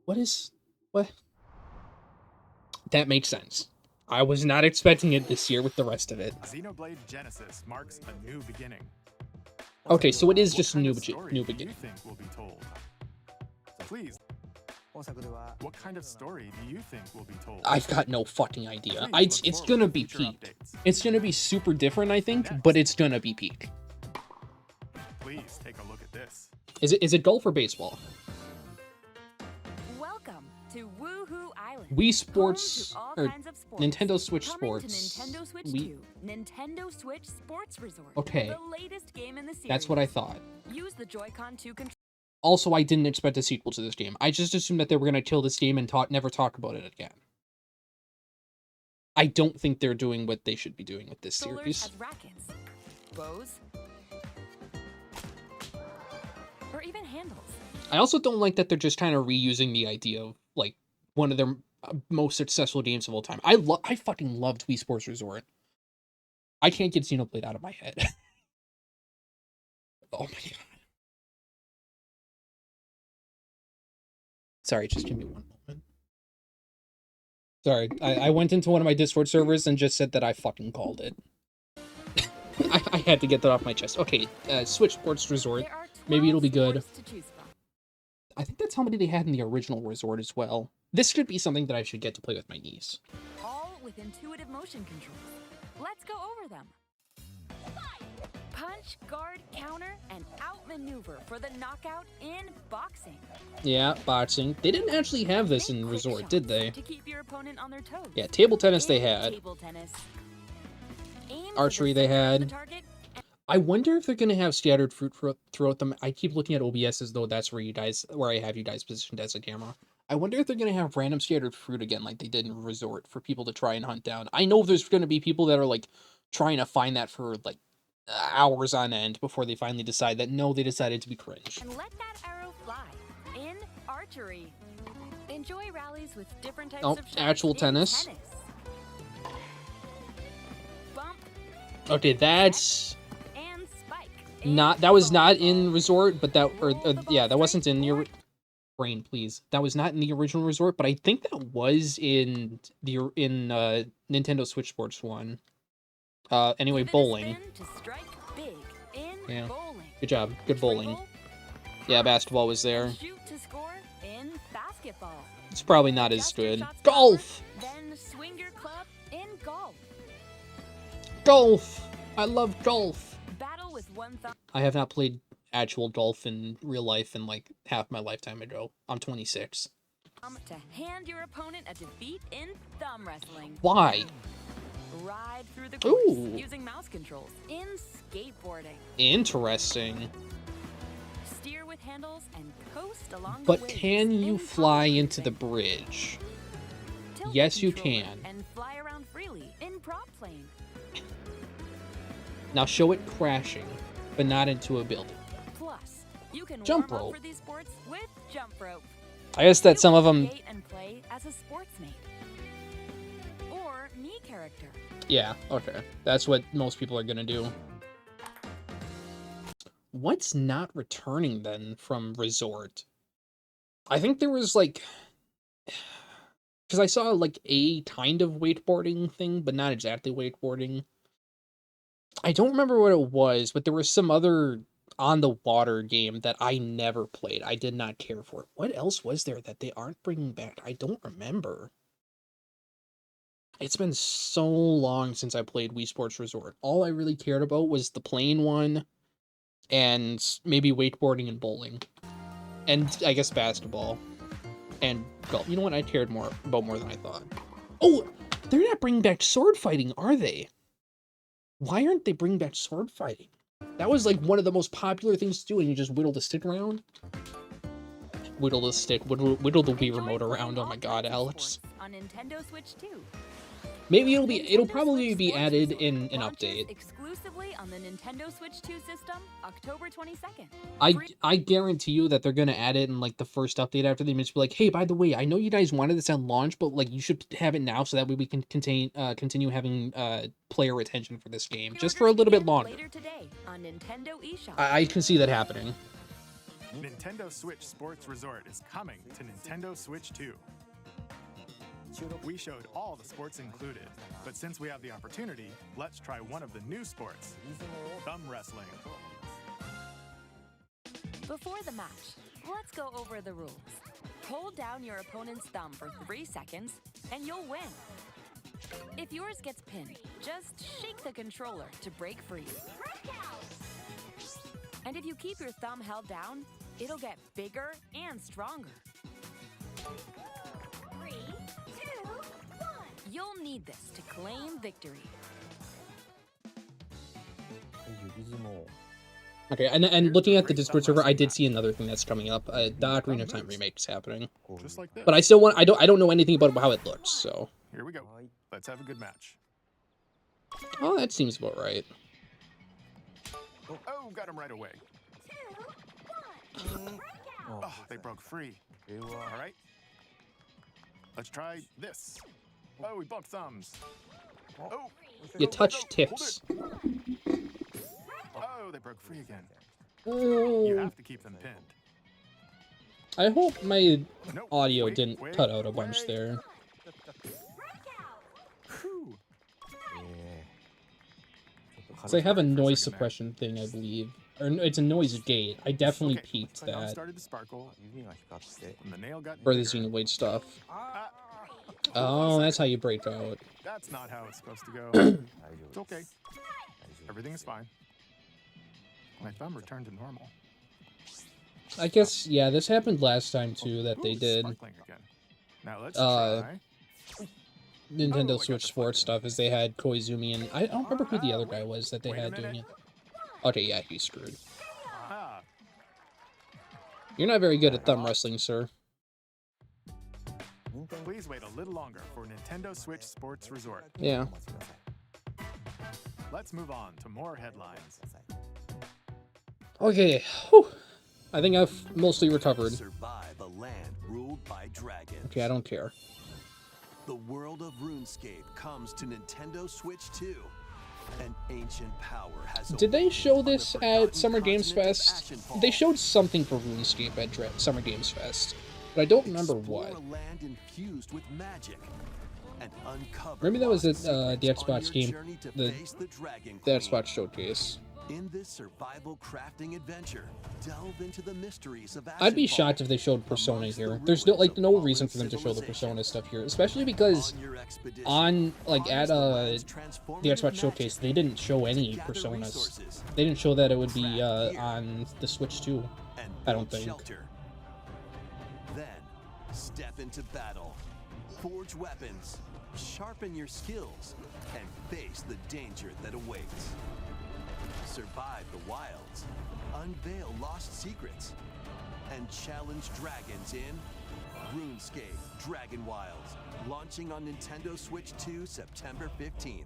What? That makes sense. I was not expecting it this year with the rest of it. Xenoblade Genesis marks a new beginning. Okay, so it is just a new beginning. You think will be told? Please. What kind of story do you think will be told? I've got no fucking idea. It's gonna be peak. It's gonna be super different, I think, but it's gonna be peak. Please take a look at this. Is it golf or baseball? Welcome to Woohoo Island. Wii Sports or sports. Nintendo Switch Coming to Sports. Nintendo Switch Wii... 2, Nintendo Switch Sports Resort. Okay. The latest game in the series. That's what I thought. Use the Joy-Con to control. Also, I didn't expect a sequel to this game. I just assumed that they were going to kill this game and never talk about it again. I don't think they're doing what they should be doing with this series. As rackets, bows, or even handles. I also don't like that they're just kind of reusing the idea of, like, one of their most successful games of all time. I fucking loved Wii Sports Resort. I can't get Xenoblade out of my head. Oh my god. Sorry, just give me one moment. Sorry, I went into one of my Discord servers and just said that I fucking called it. I had to get that off my chest. Okay, Switch Sports Resort. Maybe it'll be good. I think that's how many they had in the original Resort as well. This should be something that I should get to play with my niece. All with intuitive motion controls. Let's go over them. Punch, guard, counter, and outmaneuver for the knockout in boxing. Yeah, boxing. They didn't actually have this in Resort, did they? To keep your opponent on their toes. Yeah, table tennis they had. Table tennis. Archery they had. I wonder if they're gonna have scattered fruit throughout them. I keep looking at OBS as though that's where I have you guys positioned as a camera. I wonder if they're gonna have random scattered fruit again, like they did in Resort, for people to try and hunt down. I know there's gonna be people that are like trying to find that for like hours on end before they finally decide that no, they decided to be cringe. And let that arrow fly in archery. Enjoy rallies with different types Oh, of shots actual in tennis. Bump Okay, that's and spike. not, that was not in Resort, but that, or yeah, that wasn't in your brain, please. That was not in the original Resort, but I think that was in the Nintendo Switch Sports one. Anyway, bowling. Yeah. Good job. Good bowling. Yeah, basketball was there. Shoot to score in basketball. It's probably not as good. Golf! Then swing your club in golf. Golf! I love golf! Battle with one thumb. I have not played actual golf in real life in like half my lifetime ago. I'm 26. To hand your opponent a defeat in thumb wrestling. Why? Ride through the course Ooh. using mouse controls in skateboarding. Interesting. Steer with handles and coast along But the waves can you in fly tunnel into the racing. bridge? Tilt Yes, the you controller can. And fly around freely in prop plane. Now show it crashing, but not into a building. Plus, you can Jump warm rope. up for these sports with jump rope. I guess that You some of can them, create and play as a sportsmate or me character. yeah, okay. That's what most people are gonna do. What's not returning then from Resort? I think there was like, because I saw like a kind of wakeboarding thing, but not exactly wakeboarding. I don't remember what it was, but there was some other on the water game that I never played. I did not care for it. What else was there that they aren't bringing back? I don't remember. It's been so long since I played Wii Sports Resort. All I really cared about was the plane one, and maybe wakeboarding and bowling, and I guess basketball, and golf. You know what? I cared more than I thought. Oh, they're not bringing back sword fighting, are they? Why aren't they bringing back sword fighting? That was like one of the most popular things to do, and you just whittle the stick around. Whittle the stick, whittle the Wii remote around. Oh my god, Alex. On Nintendo Switch 2. Maybe it'll probably Switch be Sports added Resort in an launches update. exclusively on the Nintendo Switch 2 system, October 22nd. I guarantee you that they're gonna add it in like the first update after they just be like, hey, by the way, I know you guys wanted this at launch, but like you should have it now so that way we can continue having player retention for this game just for a little bit longer. Later today on Nintendo eShop. I can see that happening. Nintendo Switch Sports Resort is coming to Nintendo Switch 2. We showed all the sports included, but since we have the opportunity, let's try one of the new sports, thumb wrestling. Before the match, let's go over the rules. Hold down your opponent's thumb for 3 seconds, and you'll win. If yours gets pinned, just shake the controller to break free. And if you keep your thumb held down, it'll get bigger and stronger. 3, 2, 1. You'll need this to claim victory. Okay, and looking at the Discord server, I did see another thing that's coming up. The Ocarina of Time remake is happening, Just like this. but I still want. I don't know anything about how it looks. So, Here we go. Let's have a good match. oh, that seems about right. Oh, got him right away. 2, 1. Oh, they broke free. All right. Let's try this. Oh, we bumped thumbs. Oh, You go, touch go, hold tips. it. Oh, they broke free again. You Oh, have to keep them pinned. I hope my Nope. audio Wait, didn't wait, cut out a bunch wait. there. Whew. So I have a Let's try it for noise second there. suppression thing, I believe, or it's a noise gate. I definitely Okay, peeped thumb that started to sparkle, and the nail got for the bigger. Xenoblade stuff. Ah, Oh, that's how you break out. that's not how it's supposed to go. It's okay. Everything's fine. My thumb returned to normal. I guess, yeah, this happened last time too, that they Ooh, did. sparkling again. Now let's Uh, try. Nintendo Oh, I got Switch the Sports fire. stuff, is they had Koizumi, and I don't remember who the other guy Wait, was that they wait a had doing minute. it. Okay, yeah, he's screwed. Ah, You're not very good at thumb wrestling, sir. Please wait a little longer for Nintendo Switch Sports Resort. Yeah. Let's move on to more headlines. Okay. Whew. I think I've mostly recovered. Survive a land ruled by dragons. Okay, I don't care. The world of RuneScape comes to Nintendo Switch 2. An ancient power has Did they awakened show on the this at forgotten Summer Games continent of Fest? Ashenfall. They showed something for RuneScape at Summer Games Fest, but I don't remember Explore what. a land infused with magic and uncover Maybe that was lost at the secrets on Xbox your game, journey to the face the Dragon the Queen. Xbox showcase. In this survival crafting adventure, delve into the mysteries of I'd be Ashenfall. shocked if they showed Persona Amongst the here. There's no ruins of no fallen reason for them to show the civilization. Persona stuff here, especially because On your expedition, on like harness at the land's the transformative Xbox magic showcase they didn't show to any gather Personas. resources They didn't show that it would be Craft gear. on the Switch too. and I don't build think. shelter. Then, step into battle, forge weapons, sharpen your skills, and face the danger that awaits. Survive the wilds, unveil lost secrets, and challenge dragons in RuneScape Dragon Wilds, launching on Nintendo Switch 2 September 15th.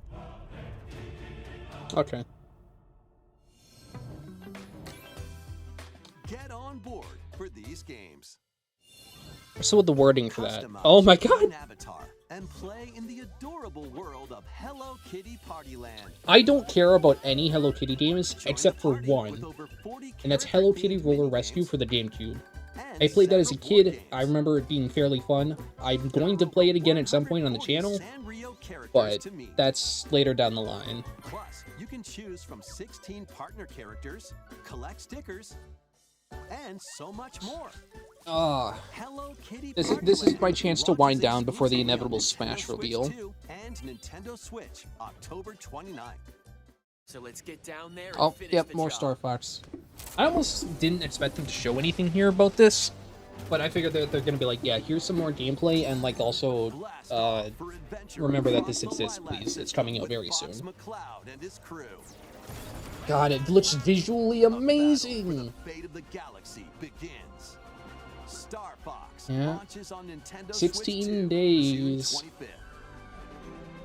Okay. Get on board for these games. So with the wording for that. Customize Oh my your own god! avatar and play in the adorable world of Hello Kitty Party Land. I don't care about any Hello Kitty games Join except the for party one, with over 40 and that's Hello character-themed Kitty Roller minigames Rescue for the GameCube. and I played that as a several board kid. games. I remember it being fairly fun. I'm going to play it again at some point on the 140 channel, Sanrio characters but to meet. that's later down the line. Plus, you can choose from 16 partner characters, collect stickers, and so much more. Hello Kitty This Party is Land my chance to launches wind down before the exclusively on inevitable Nintendo Smash Switch reveal. 2 and Nintendo Switch, October 29th. So let's get down there and Oh, finish yep, the more job. Star Fox. I almost didn't expect them to show anything here about this, but I figured they're gonna be like, yeah, here's some more gameplay, and like also, Blast off for adventure remember that across this the exists, Lilac please. It's System coming out with very Fox soon. McCloud and his crew. God, it looks visually The battle for amazing. the fate of the galaxy begins. Star Fox Yeah. launches on Nintendo 16 Switch 2, days. June 25th.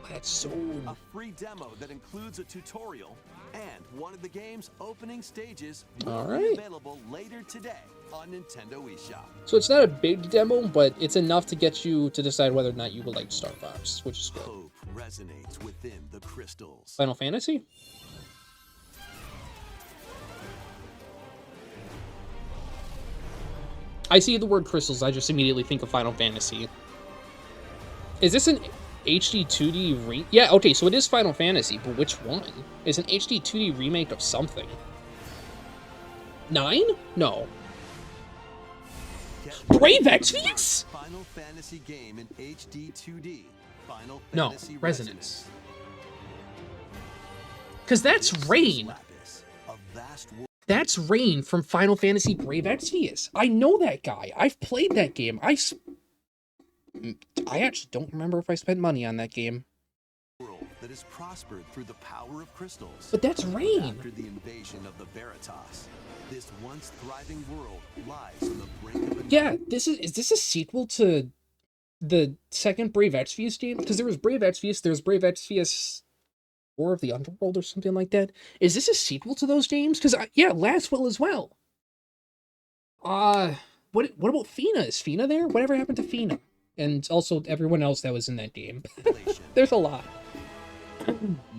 That's so. A free demo that includes a tutorial and one of the game's opening stages will All be right. available later today on Nintendo eShop. So it's not a big demo, but it's enough to get you to decide whether or not you would like Star Fox, which is good. Hope resonates within the crystals. Final Fantasy? I see the word crystals, I just immediately think of Final Fantasy. Is this an HD 2D Yeah, okay, so it is Final Fantasy, but which one? It's an HD 2D remake of something. 9? No. Get Brave ready for the Exvius? first Final Fantasy game in HD 2D. Final No, Fantasy Resonance. Because that's Rain. Lapis, a vast world. That's Rain from Final Fantasy Brave Exvius. I know that guy. I've played that game. I actually don't remember if I spent money on that game. World that has prospered through the power of crystals. But that's Rain. After the invasion of the Veritas, this once thriving world lies on the brink of a Yeah, is this a sequel to the second Brave Exvius game? Because there was Brave Exvius, there's Brave Exvius War of the Underworld or something like that. Is this a sequel to those games? Because yeah, Last Will as well. What about Fina? Is Fina there? Whatever happened to Fina? And also everyone else that was in that game. population. There's a lot.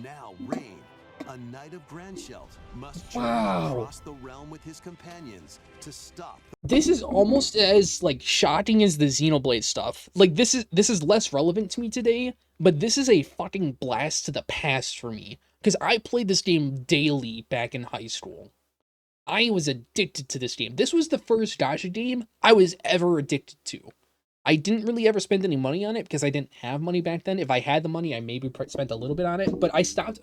Now Rain, a knight of Grandshelt, must journey Wow. across the realm with his companions to stop This is almost as like shocking as the Xenoblade stuff. Like this is less relevant to me today, but this is a fucking blast to the past for me because I played this game daily back in high school. I was addicted to this game. This was the first gacha game I was ever addicted to. I didn't really ever spend any money on it because I didn't have money back then. If I had the money, I maybe spent a little bit on it, but I stopped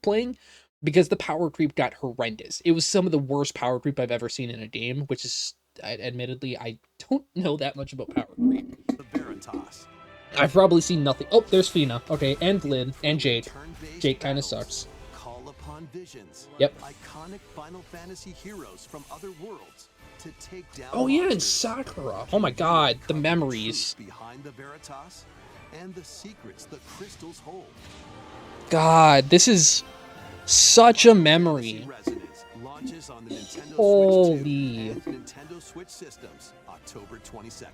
playing because the power creep got horrendous. It was some of the worst power creep I've ever seen in a game, which is, admittedly, I don't know that much about power creep. the Veritas. I've probably seen nothing. Oh, there's Fina. Okay, and Lid, and Jake. Turn-based Jake kind of battles, sucks. Call upon visions. Yep. Iconic Final Fantasy heroes from other worlds. to take down Oh yeah, and monsters. Sakura. Oh my god, the memories. Behind the Veritas and the secrets the crystals hold. God, this is such a memory. Resonance launches on the Nintendo Holy. Switch 2 and Nintendo Switch systems October 22nd.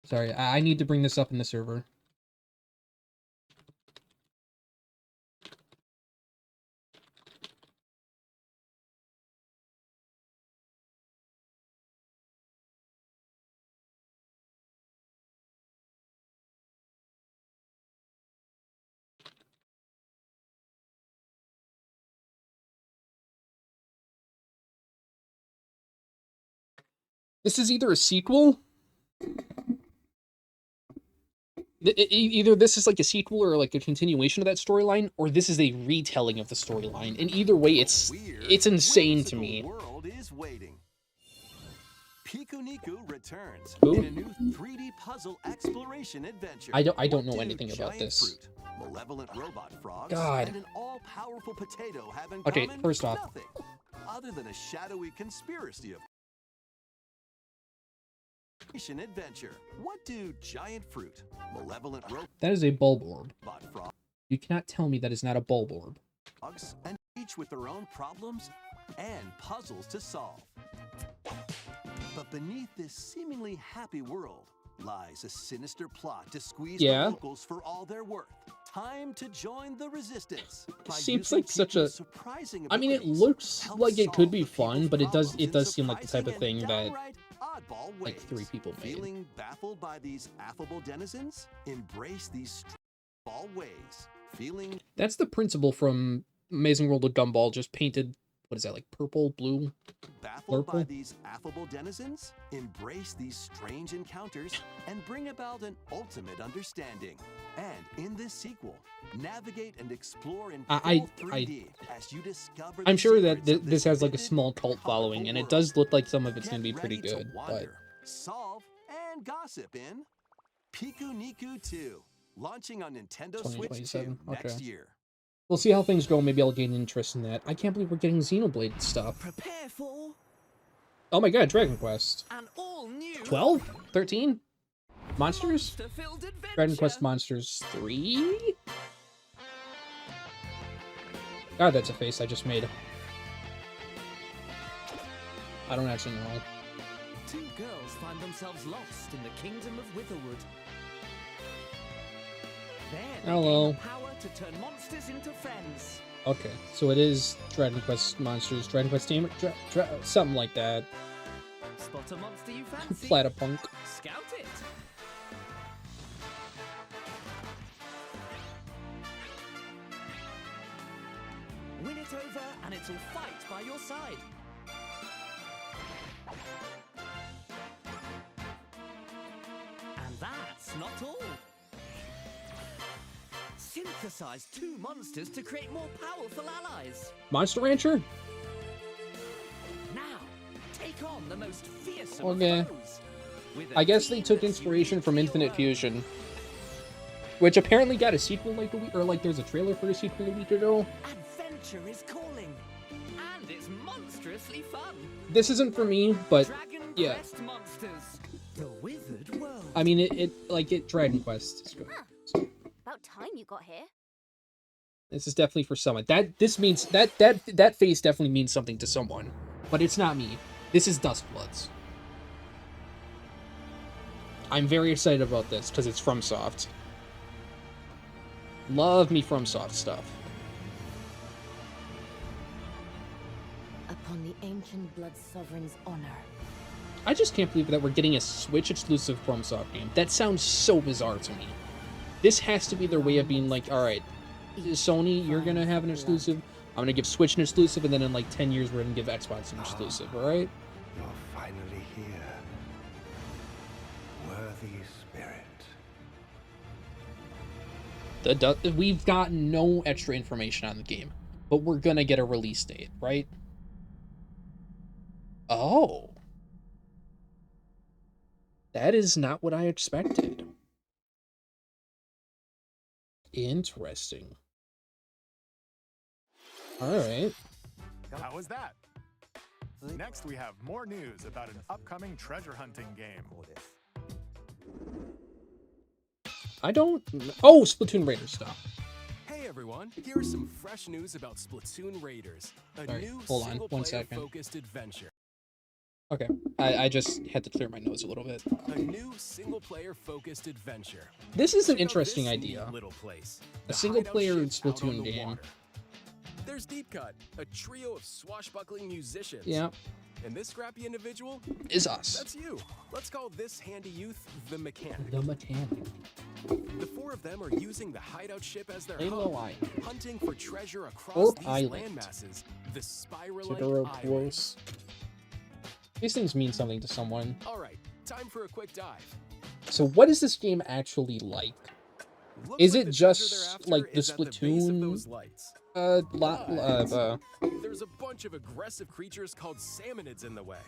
Sorry, I need to bring this up in the server. This is either a sequel. Either this is like a sequel or like a continuation of that storyline, or this is a retelling of the storyline. And either way, it's insane to me. World is waiting. Pikuniku returns Who? in a new 3D puzzle exploration adventure. I don't know What do anything about giant this. Fruit, malevolent robot frogs, God. and an all-powerful potato have in Okay, common first off. nothing other than a shadowy conspiracy of adventure. What do giant fruit, malevolent That is a bulb orb. robot frogs, You cannot tell me that is not a bulb orb. and each with their own problems and puzzles to solve? But beneath this seemingly happy world lies a sinister plot to squeeze the locals for all they're worth. Time to join the resistance. by Seems using like such a. Piku's surprising I mean, it abilities looks help like it could be solve fun, people's but it problems in does seem like the type of surprising thing and that downright oddball like ways. 3 people made. Feeling baffled by these affable denizens? Embrace these ball ways. Feeling That's the principle from Amazing World of Gumball, just painted. What is that, like purple, blue? baffled by Purple? these affable denizens? Embrace these strange encounters and bring about an ultimate understanding. And in this sequel, navigate and explore in I- full 3D as you discover I'm the sure that secrets of this has like a vivid, small cult following, colorful and it world. does look like some of it's Get going to be pretty ready to good. But wonder, solve, and gossip in Pikuniku 2, launching on Nintendo Switch 2 2027, next okay. year. we'll see how things go. Maybe I'll gain interest in that. I can't believe we're getting Xenoblade stuff. Prepare for Oh my god, Dragon Quest. an all-new 12? 13? Monsters? monster-filled adventure. Dragon Quest Monsters 3? God, that's a face I just made. I don't actually know. 2 girls find themselves lost in the kingdom of Witherwood. There they Hello. gain the power to turn monsters into friends. Okay, so it is Dragon Quest Monsters, Dragon Quest Team, something like that. Spot a monster you fancy. Platypunk. Scout it. Win it over and it'll fight by your side. And that's not all. Synthesize 2 monsters to create more powerful allies. Monster Rancher? Now, take on the most fearsome Okay. of foes. With a I guess they team took that's inspiration from uniquely Infinite your Fusion. Which apparently got a sequel like a week, or like there's a trailer for a sequel a week ago. own. Adventure is calling. And it's monstrously fun. This isn't for me, but Dragon yeah. Quest Monsters. The Withered World. I mean, it Dragon Quest. is good. So, About time you got here. this is definitely for someone. This means that face definitely means something to someone, but it's not me. This is Duskbloods. I'm very excited about this because it's FromSoft. Love me FromSoft stuff. Upon the ancient blood sovereign's honor. I just can't believe that we're getting a Switch exclusive FromSoft game. That sounds so bizarre to me. This has to be their way of being like, all right, Sony, you're gonna have an exclusive. I'm gonna give Switch an exclusive, and then in like 10 years, we're gonna give Xbox an exclusive. All right? You're finally here. Worthy spirit. We've got no extra information on the game, but we're gonna get a release date, right? Oh. That is not what I expected. Interesting. All right. How was that? Next, we have more news about an upcoming treasure hunting game. I don't. Oh, Splatoon Raider stuff. Hey everyone, here's some fresh news about Splatoon Raiders, a Sorry, new hold on 1 second. single-player-focused adventure. Okay, I just had to clear my nose a little bit. A new single-player-focused adventure. This is an Check out interesting this idea. neat little place. A The single-player hideout ship out on Splatoon the game. water. There's Deep Cut, a trio of swashbuckling musicians. Yeah. And this scrappy individual Is us. That's you. Let's call this handy youth the mechanic. The mechanic. The four of them are using the hideout ship as their Halo hub, Island. hunting for treasure across Orc these Island. landmasses, the Spiralite Totoro Island. close. These things mean something to someone. All right, time for a quick dive. So what is this game actually like? Looks Is like it the just treasure they're after like the is at the base of Splatoon? those lights. There's a bunch of aggressive creatures called salmonids in the way.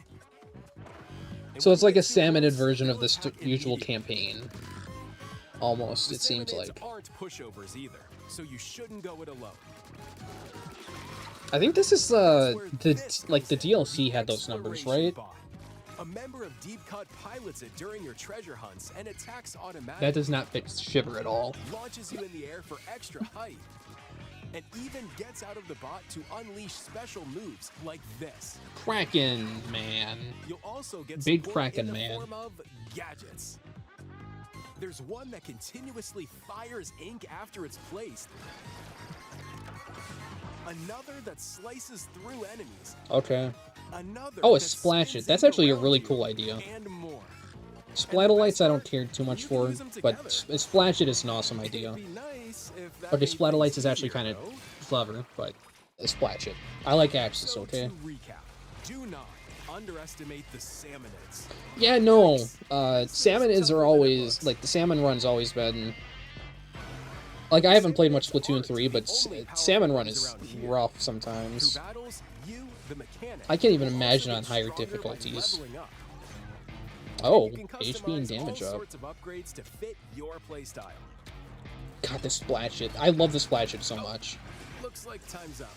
And So when it's like you a get too salmonid close, version of they'll this attack usual immediately. campaign. Almost, The it seems salmonids like. aren't pushovers either, so you shouldn't go it alone. I think this is That's where the this like the comes in, DLC had those numbers, exploration right? bot. A member of Deep Cut pilots it during your treasure hunts and attacks automatically. That does not fix Shiver at all. Launches you in the air for extra height. And even gets out of the bot to unleash special moves like this. Kraken man. You'll also get Big support Kraken in the man. form of gadgets. There's one that continuously fires ink after it's placed. Another that slices through enemies. Okay. Another Oh, a that Splash spins It. That's ink actually a around really you, cool idea. And more. Splatolites I don't care too much You can for, use them but together. Splash It is an awesome idea. It'd be nice if that Okay, made Splatolites things is actually easier, kind of though. clever, but Splash It. I like Axis, So okay? to recap, do not underestimate the salmonids. Yeah, no. Salmonids are always, like, the Salmon Run's always been... Like, I haven't played much Splatoon 3, but Salmon Run is rough sometimes. Through battles, you, the mechanic, I can't even will imagine also on get higher stronger by difficulties. leveling up. Oh, You can HP and customize damage all up. sorts of upgrades to fit your playstyle. God, this Splash It. I love the Splash It so much. Looks like time's up.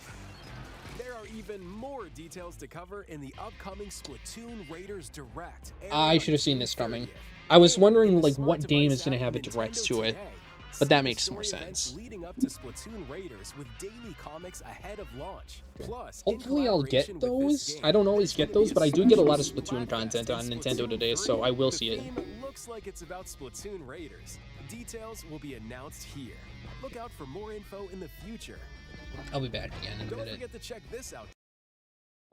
There are even more details to cover in the upcoming Splatoon Raiders Direct. I should have seen this coming. I was wondering, like, what game is going to have a direct to it, but that makes more sense. Leading up to Splatoon Raiders with daily comics ahead of launch. Plus, Hopefully I'll get those. I don't always get those, but I do get a lot of Splatoon content on Nintendo today, so I will see it. The theme looks like it's about Splatoon Raiders. Details will be announced here. Look out for more info in the future. I'll be back again in a Don't minute. forget to check this out.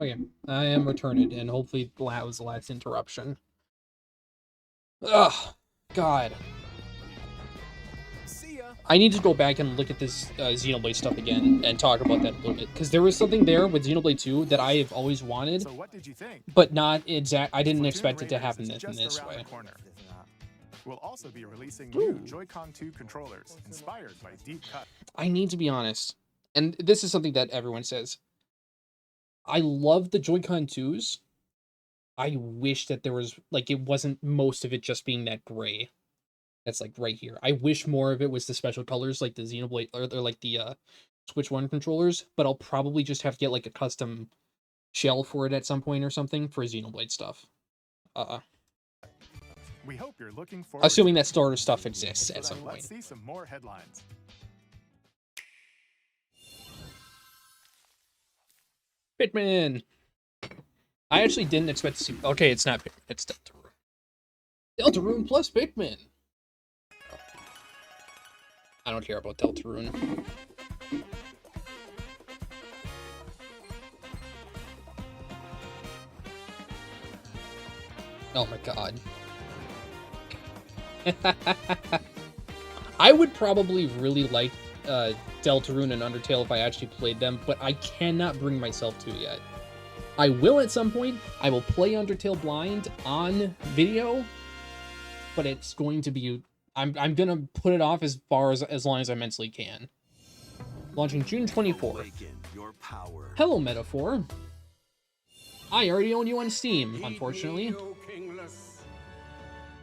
Okay, I am returned, and hopefully that was the last interruption. Ugh, God. See ya. I need to go back and look at this Xenoblade stuff again and talk about that a little bit, because there was something there with Xenoblade 2 that I have always wanted, So what did you think? but not exact. I didn't Splatoon expect it to Raiders happen is in just this around way. the corner. We'll also be releasing new Joy-Con 2 controllers inspired by Deep Cut. I need to be honest, and this is something that everyone says. I love the Joy-Con 2s. I wish that there was, like, it wasn't most of it just being that gray. That's, like, right here. I wish more of it was the special colors, like the Xenoblade, or like the Switch 1 controllers, but I'll probably just have to get, like, a custom shell for it at some point or something for Xenoblade stuff. We hope you're looking forward Assuming to that starter stuff exists it. at some Let's point. see some more headlines. Pitman! I actually didn't expect to see... Okay, it's not Pitman, it's Deltarune. Deltarune plus Pikmin! I don't care about Deltarune. Oh my god. I would probably really like Deltarune and Undertale if I actually played them, but I cannot bring myself to yet. I will at some point. I will play Undertale blind on video, but it's going to be... I'm gonna put it off as far as long as I mentally can. Launching June 24th. Your power. Hello, Metaphor. I already own you on Steam, unfortunately. Heed me, O kingless.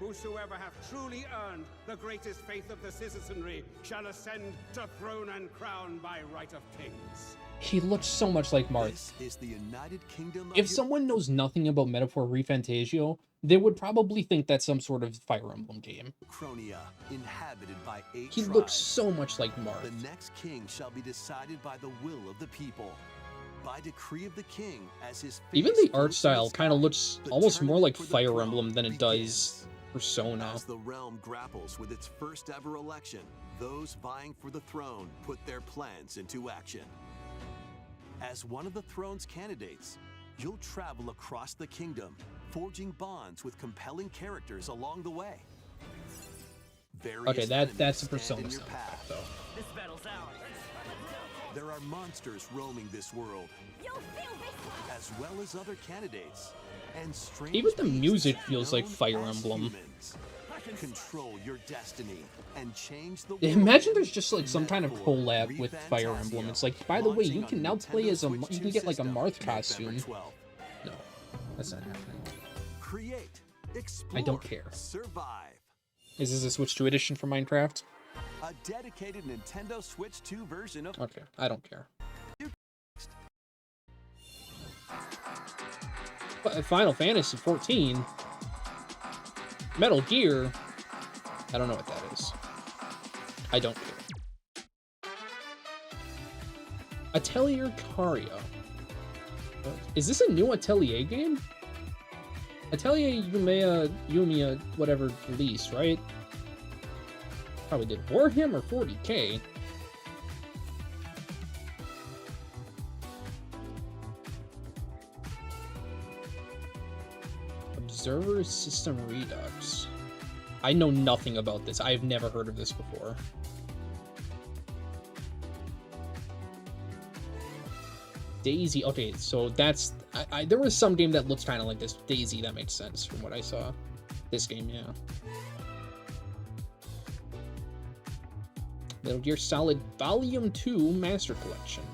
Whosoever hath truly earned the greatest faith of the citizenry shall ascend to throne and crown by right of kings. He looks so much like Marth. This is the United Kingdom of If someone knows nothing about Metaphor Refantasio, they would probably think that's some sort of Fire Emblem game. Cronia, inhabited by 8 He tribes. looks so much like Marth. The next king shall be decided by the will of the people. By decree of the king, as his Even face the art floats in style the kind of sky, looks the almost more like tournament for the Fire throne Emblem than it does begins. Persona. As the realm grapples with its first ever election, those vying for the throne put their plans into action. As one of the throne's candidates, you'll travel across the kingdom, forging bonds with compelling characters along the way. Okay, that's a Persona sound soundtrack, though. This battle's ours. There are monsters roaming this world, as well as other candidates. And strange Even the beasts music feels like known Fire as Emblem. humans. Control your destiny and change the world. Imagine there's just like some kind of Metaphor collab with Fire Emblem. It's like, by the way, you can now play as a, you can get like a Marth costume. No, that's not happening. Create, explore, I don't care. Survive. Is this a Switch 2 edition for Minecraft? A dedicated Nintendo Switch 2 version of Okay, I don't care. But Final Fantasy 14, Metal Gear, I don't know what that is. I don't care. Atelier Caria. Is this a new Atelier game? Atelier Yumiya, whatever release, right? Probably did Warhammer 40k. Observer System Redux. I know nothing about this. I've never heard of this before. Daisy. Okay, so that's... there was some game that looks kind of like this. Daisy, that makes sense from what I saw. This game, yeah. Metal Gear Solid Volume 2 Master Collection.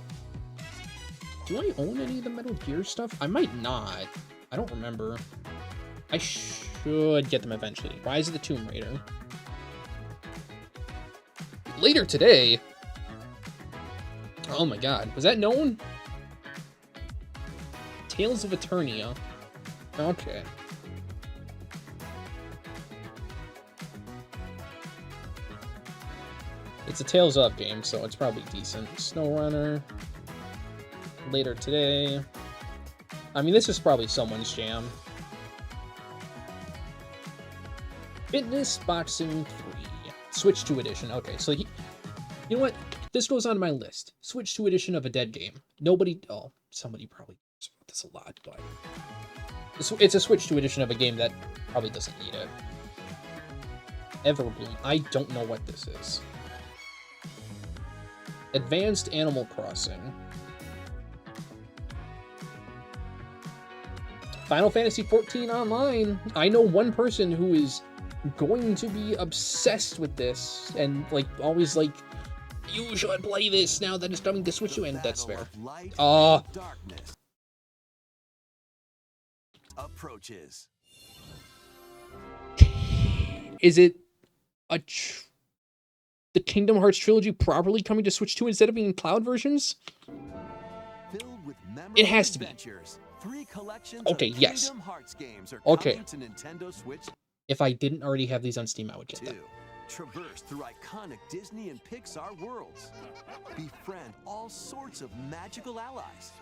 Do I own any of the Metal Gear stuff? I might not. I don't remember. I should get them eventually. Rise of the Tomb Raider. Later today. Oh my god. Was that known? Tales of Eternia. Okay. It's a Tales of game, so it's probably decent. SnowRunner. Later today. I mean, this is probably someone's jam. Fitness Boxing 3. Switch 2 edition. Okay, so you know what? This goes on my list. Switch 2 edition of a dead game. Nobody... Oh, somebody probably talks about this a lot, but... It's a Switch 2 edition of a game that probably doesn't need it. Everbloom. I don't know what this is. Advanced Animal Crossing. Final Fantasy XIV Online. I know one person who is going to be obsessed with this and like always like, you should play this now that it's coming to Switch 2, and that's fair. Darkness approaches. Is it the Kingdom Hearts trilogy properly coming to Switch 2 instead of being cloud versions? Filled with It has to be. 3 collections Okay, of yes. Kingdom Hearts games are Okay. coming to Nintendo Switch If I didn't already have these on Steam, I would get 2. them. Traverse through iconic Disney and Pixar worlds. Befriend all sorts of magical allies.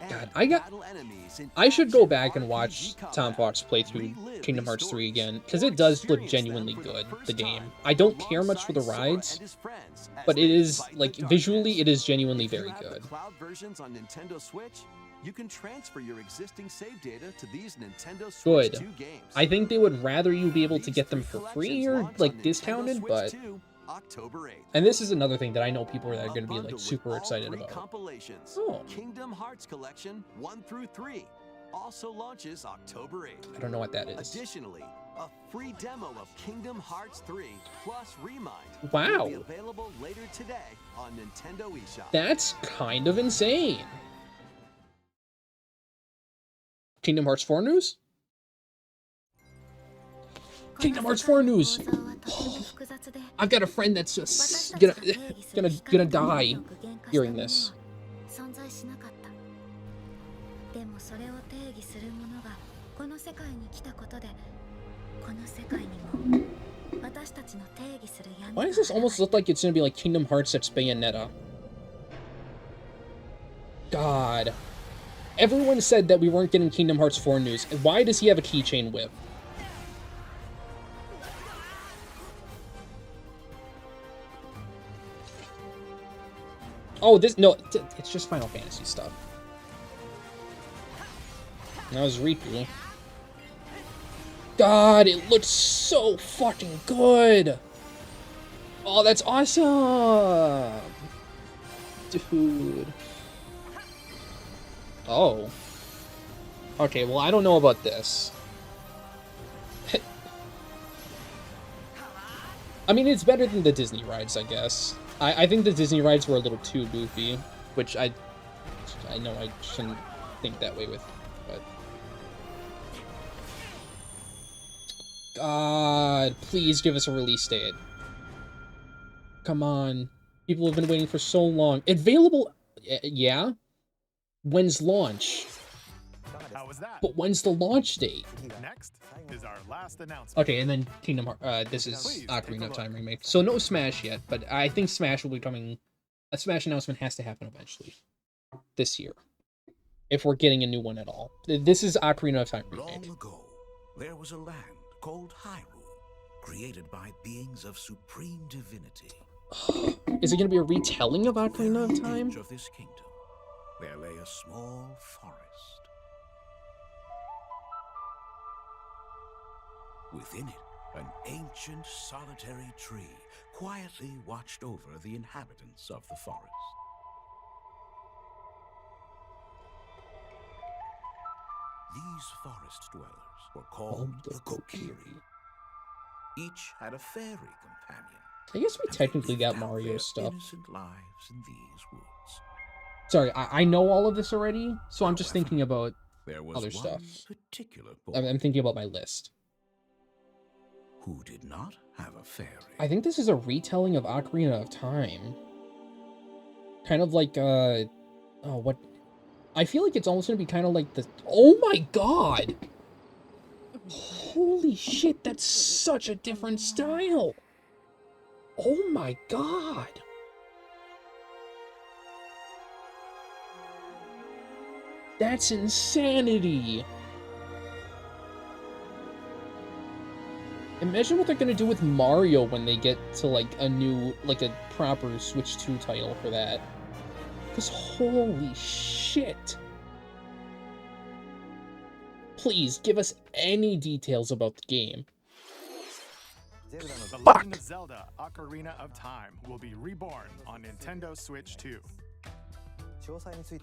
God, And battle enemies in I should go action back and RPG watch combat. Tom Fox play through Relive Kingdom these Hearts 3 stories again, because or it does look experience genuinely them for good, first the game. time I don't care much for the alongside Sora rides, and his friends as but they it is, fight the like, darkness. visually, it is genuinely If you very have the good. cloud versions on Nintendo Switch, you can transfer your existing save data to these Nintendo Switch Good. 2 games. I think they would rather you be able to get them These for 3 free collections or, launch like, on Nintendo discounted, Switch but... 2, October 8th. And this is another thing that I know people that are A going to be, like, bundle with super all excited 3 about. compilations. Oh. Kingdom Hearts Collection 1 through 3 also launches October 8th. I don't know what that is. Additionally, a free demo of Kingdom Hearts 3 plus Remind Wow. will be available later today on Nintendo eShop. That's kind of insane. Kingdom Hearts 4 news? Kingdom Hearts 4 news! I've got a friend that's just gonna die hearing this. えしなかった。でもそれを定義するものがこの世界に来たことで、この世界にも私たちの定義する闇が。 Why does this almost look like it's gonna be like Kingdom Hearts that's Bayonetta? God. Everyone said that we weren't getting Kingdom Hearts 4 news. Why does he have a keychain whip? Oh, this, no, it's just Final Fantasy stuff. That was Riku. God, it looks so fucking good. Oh, that's awesome. Dude. Oh. Okay, well, I don't know about this. I mean, it's better than the Disney rides, I guess. I think the Disney rides were a little too goofy, which I know I shouldn't think that way with, but... God, please give us a release date. Come on. People have been waiting for so long. Available... Yeah? When's launch? How was that? But when's the launch date? Next is our last announcement. Okay, and then Kingdom Hearts, this is Ocarina of Time remake. So no Smash yet, but I think Smash will be coming. A Smash announcement has to happen eventually. This year. If we're getting a new one at all. This is Ocarina of Time remake. Long ago, there was a land called Hyrule, created by beings of supreme divinity. Is it going to be a retelling of Ocarina of Time? Of this kingdom, there lay a small forest. Within it, an ancient solitary tree quietly watched over the inhabitants of the forest. These forest dwellers were called the Kokiri. Each had a fairy companion. I guess we technically got Mario stuff. Innocent lives in these woods. Sorry, I know all of this already, so I'm just thinking about other stuff. Particular boy I'm thinking about my list. who did not have a fairy. I think this is a retelling of Ocarina of Time. Kind of like, oh, what? I feel like it's almost gonna be kind of like the... Oh my god! Holy shit, that's such a different style! Oh my god! That's insanity! Imagine what they're gonna do with Mario when they get to, like, a new, like, a proper Switch 2 title for that. Because holy shit! Please, give us any details about the game. The Legend of Zelda: Ocarina of Time will be reborn on Nintendo Switch 2.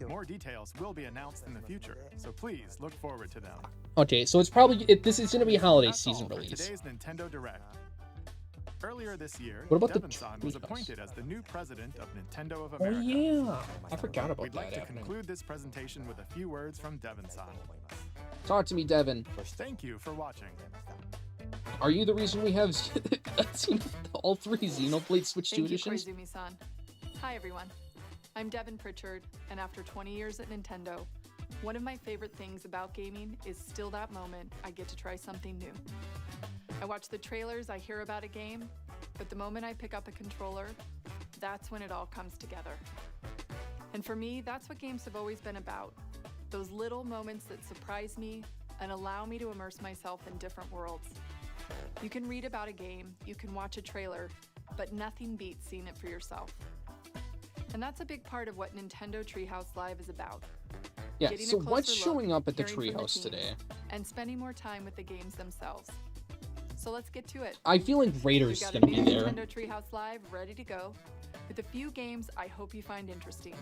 More details will be announced in the future, so please look forward to them. Okay, so it's probably... this is going to be a holiday season release. Today's Nintendo Direct. Earlier this year, What about the Devon-san was appointed as the new president of Nintendo of Oh America. yeah, I forgot about We'd that like to happening. conclude this presentation with a few words from Devon-san. Talk to me, Devin. Thank you for watching. Are you the reason we have all three Xenoblade Switch 2 Thank you, editions? Koizumi-san. Hi, everyone. I'm Devin Pritchard, and after 20 years at Nintendo, one of my favorite things about gaming is still that moment I get to try something new. I watch the trailers, I hear about a game, but the moment I pick up a controller, that's when it all comes together. And for me, that's what games have always been about. Those little moments that surprise me and allow me to immerse myself in different worlds. You can read about a game, you can watch a trailer, but nothing beats seeing it for yourself. And that's a big part of what Nintendo Treehouse Live is about. Yeah, Getting so a what's closer showing look, up at the hearing from Treehouse teams, today? and spending more time with the games themselves. So let's get to it. I feel like Raiders We've is got going a to be new there. Nintendo Treehouse Live ready to go, with a few games I hope you find interesting.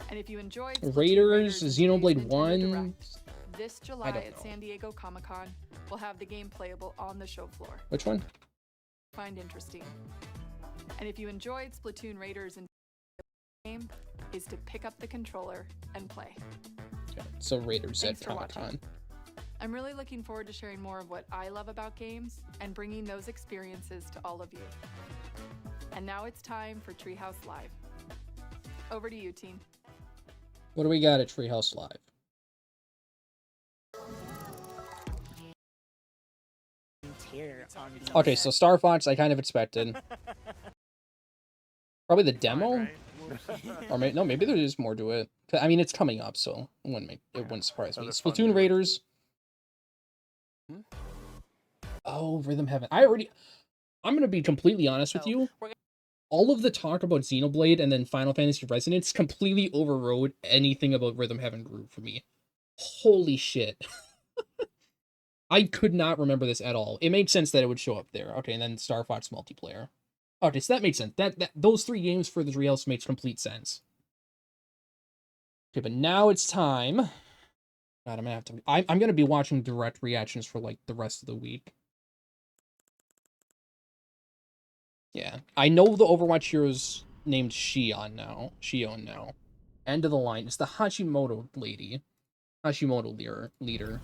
And if you enjoyed Splatoon Raiders, and Xenoblade today's Nintendo 1. Direct, this July don't at know. San Diego Comic-Con, we'll have the game playable on the show floor. Which one? Find interesting. And if you enjoyed Splatoon Raiders and game is to pick up the controller and play. Okay, so Raiders Thanks at for Comic-Con. watching. I'm really looking forward to sharing more of what I love about games and bringing those experiences to all of you. And now it's time for Treehouse Live. Over to you, team. What do we got at Treehouse Live? Okay, so Star Fox I kind of expected. Probably the demo? Or maybe there is more to it. I mean, it's coming up, so it wouldn't surprise me. Splatoon Raiders. Oh, Rhythm Heaven. I'm gonna be completely honest with you. All of the talk about Xenoblade and then Final Fantasy Resonance completely overrode anything about Rhythm Heaven Groove for me. Holy shit. I could not remember this at all. It made sense that it would show up there. Okay, and then Star Fox multiplayer. Okay, so that makes sense. Those 3 games for the Treehouse makes complete sense. Okay, but now it's time. God, I'm gonna have to. I'm gonna be watching direct reactions for like the rest of the week. Yeah, I know the Overwatch hero's named Shion now. End of the line. It's the Hashimoto lady. Hashimoto leader.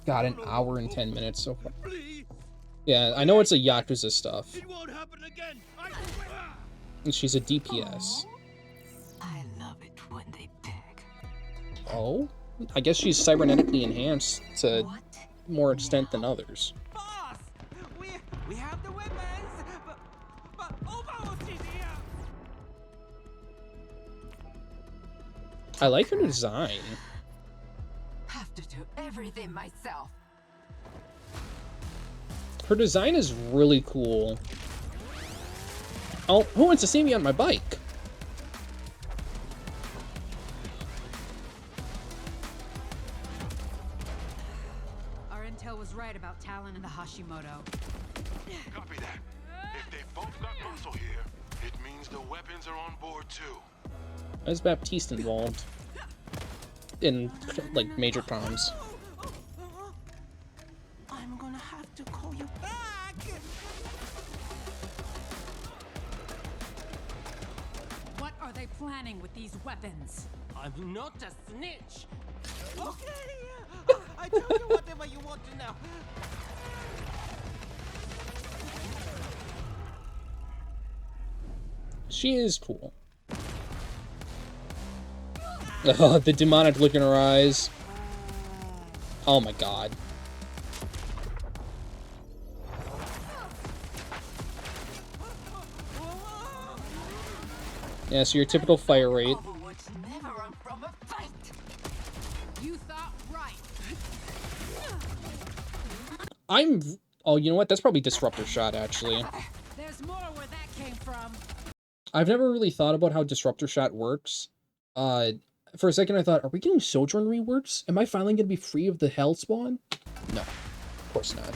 Got an hour and 10 minutes so far. Yeah, I know it's a Yakuza stuff. And she's a DPS. I love it when they beg. Oh? I guess she's cybernetically enhanced to more extent than others. Boss! We have the weapons, but Overwatch is here! I like her design. Have to do everything myself. Her design is really cool. Oh, who wants to see me on my bike? Our intel was right about Talon and the Hashimoto. Copy that. If they both got muscle here, it means the weapons are on board too. Is Baptiste involved? In, like, major comms. I'm gonna have to call you back. What are they planning with these weapons? I'm not a snitch. Okay, I tell you whatever you want to know. She is cool. Oh, the demonic look in her eyes. Oh my god. Yeah, so your typical fire rate. Never run from a fight. You thought right. Oh, you know what? That's probably Disruptor Shot, actually. There's more where that came from. I've never really thought about how Disruptor Shot works. For a second I thought, are we getting Sojourn reworks? Am I finally gonna be free of the Hell Spawn? No, of course not.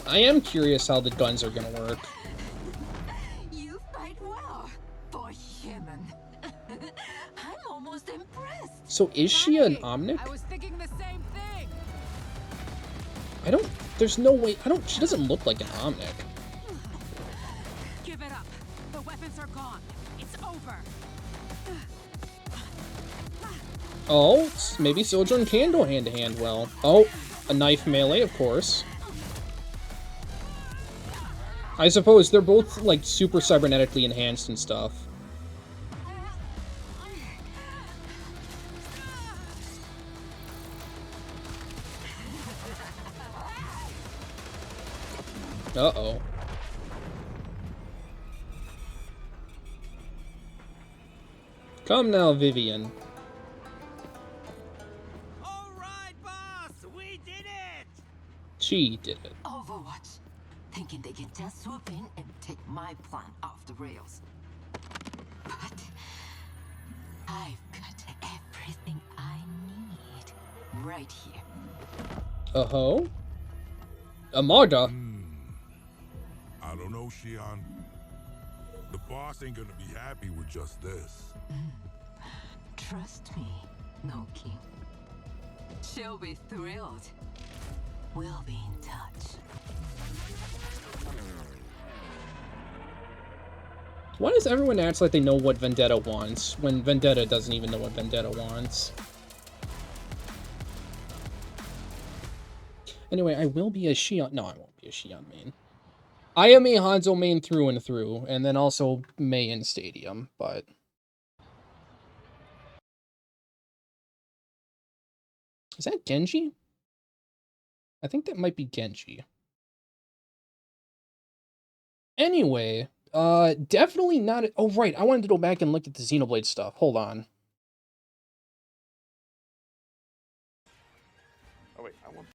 I am curious how the guns are gonna work. You fight well for human. I'm almost impressed. So is she an Omnic? I was thinking the same thing. There's no way, she doesn't look like an Omnic. Give it up. The weapons are gone. It's over. Oh, maybe Sojourn can go hand to hand well. Oh, a knife melee, of course. I suppose they're both, like, super cybernetically enhanced and stuff. Uh-oh. Come now, Vivian. All right, boss, we did it. She did it. Overwatch, thinking they can just swoop in and take my plan off the rails. But I've got everything I need right here. Uh-huh. Amaga. I don't know, Shion. The boss ain't gonna be happy with just this. Trust me, Noki. She'll be thrilled. We'll be in touch. Why does everyone act like they know what Vendetta wants, when Vendetta doesn't even know what Vendetta wants? Anyway, I will be a Shion. No, I won't be a Shion main. I am a Hanzo main through and through, and then also Mei in Stadium, but... Is that Genji? I think that might be Genji. Anyway, definitely not... Oh, right, I wanted to go back and look at the Xenoblade stuff. Hold on. Oh, wait, I want...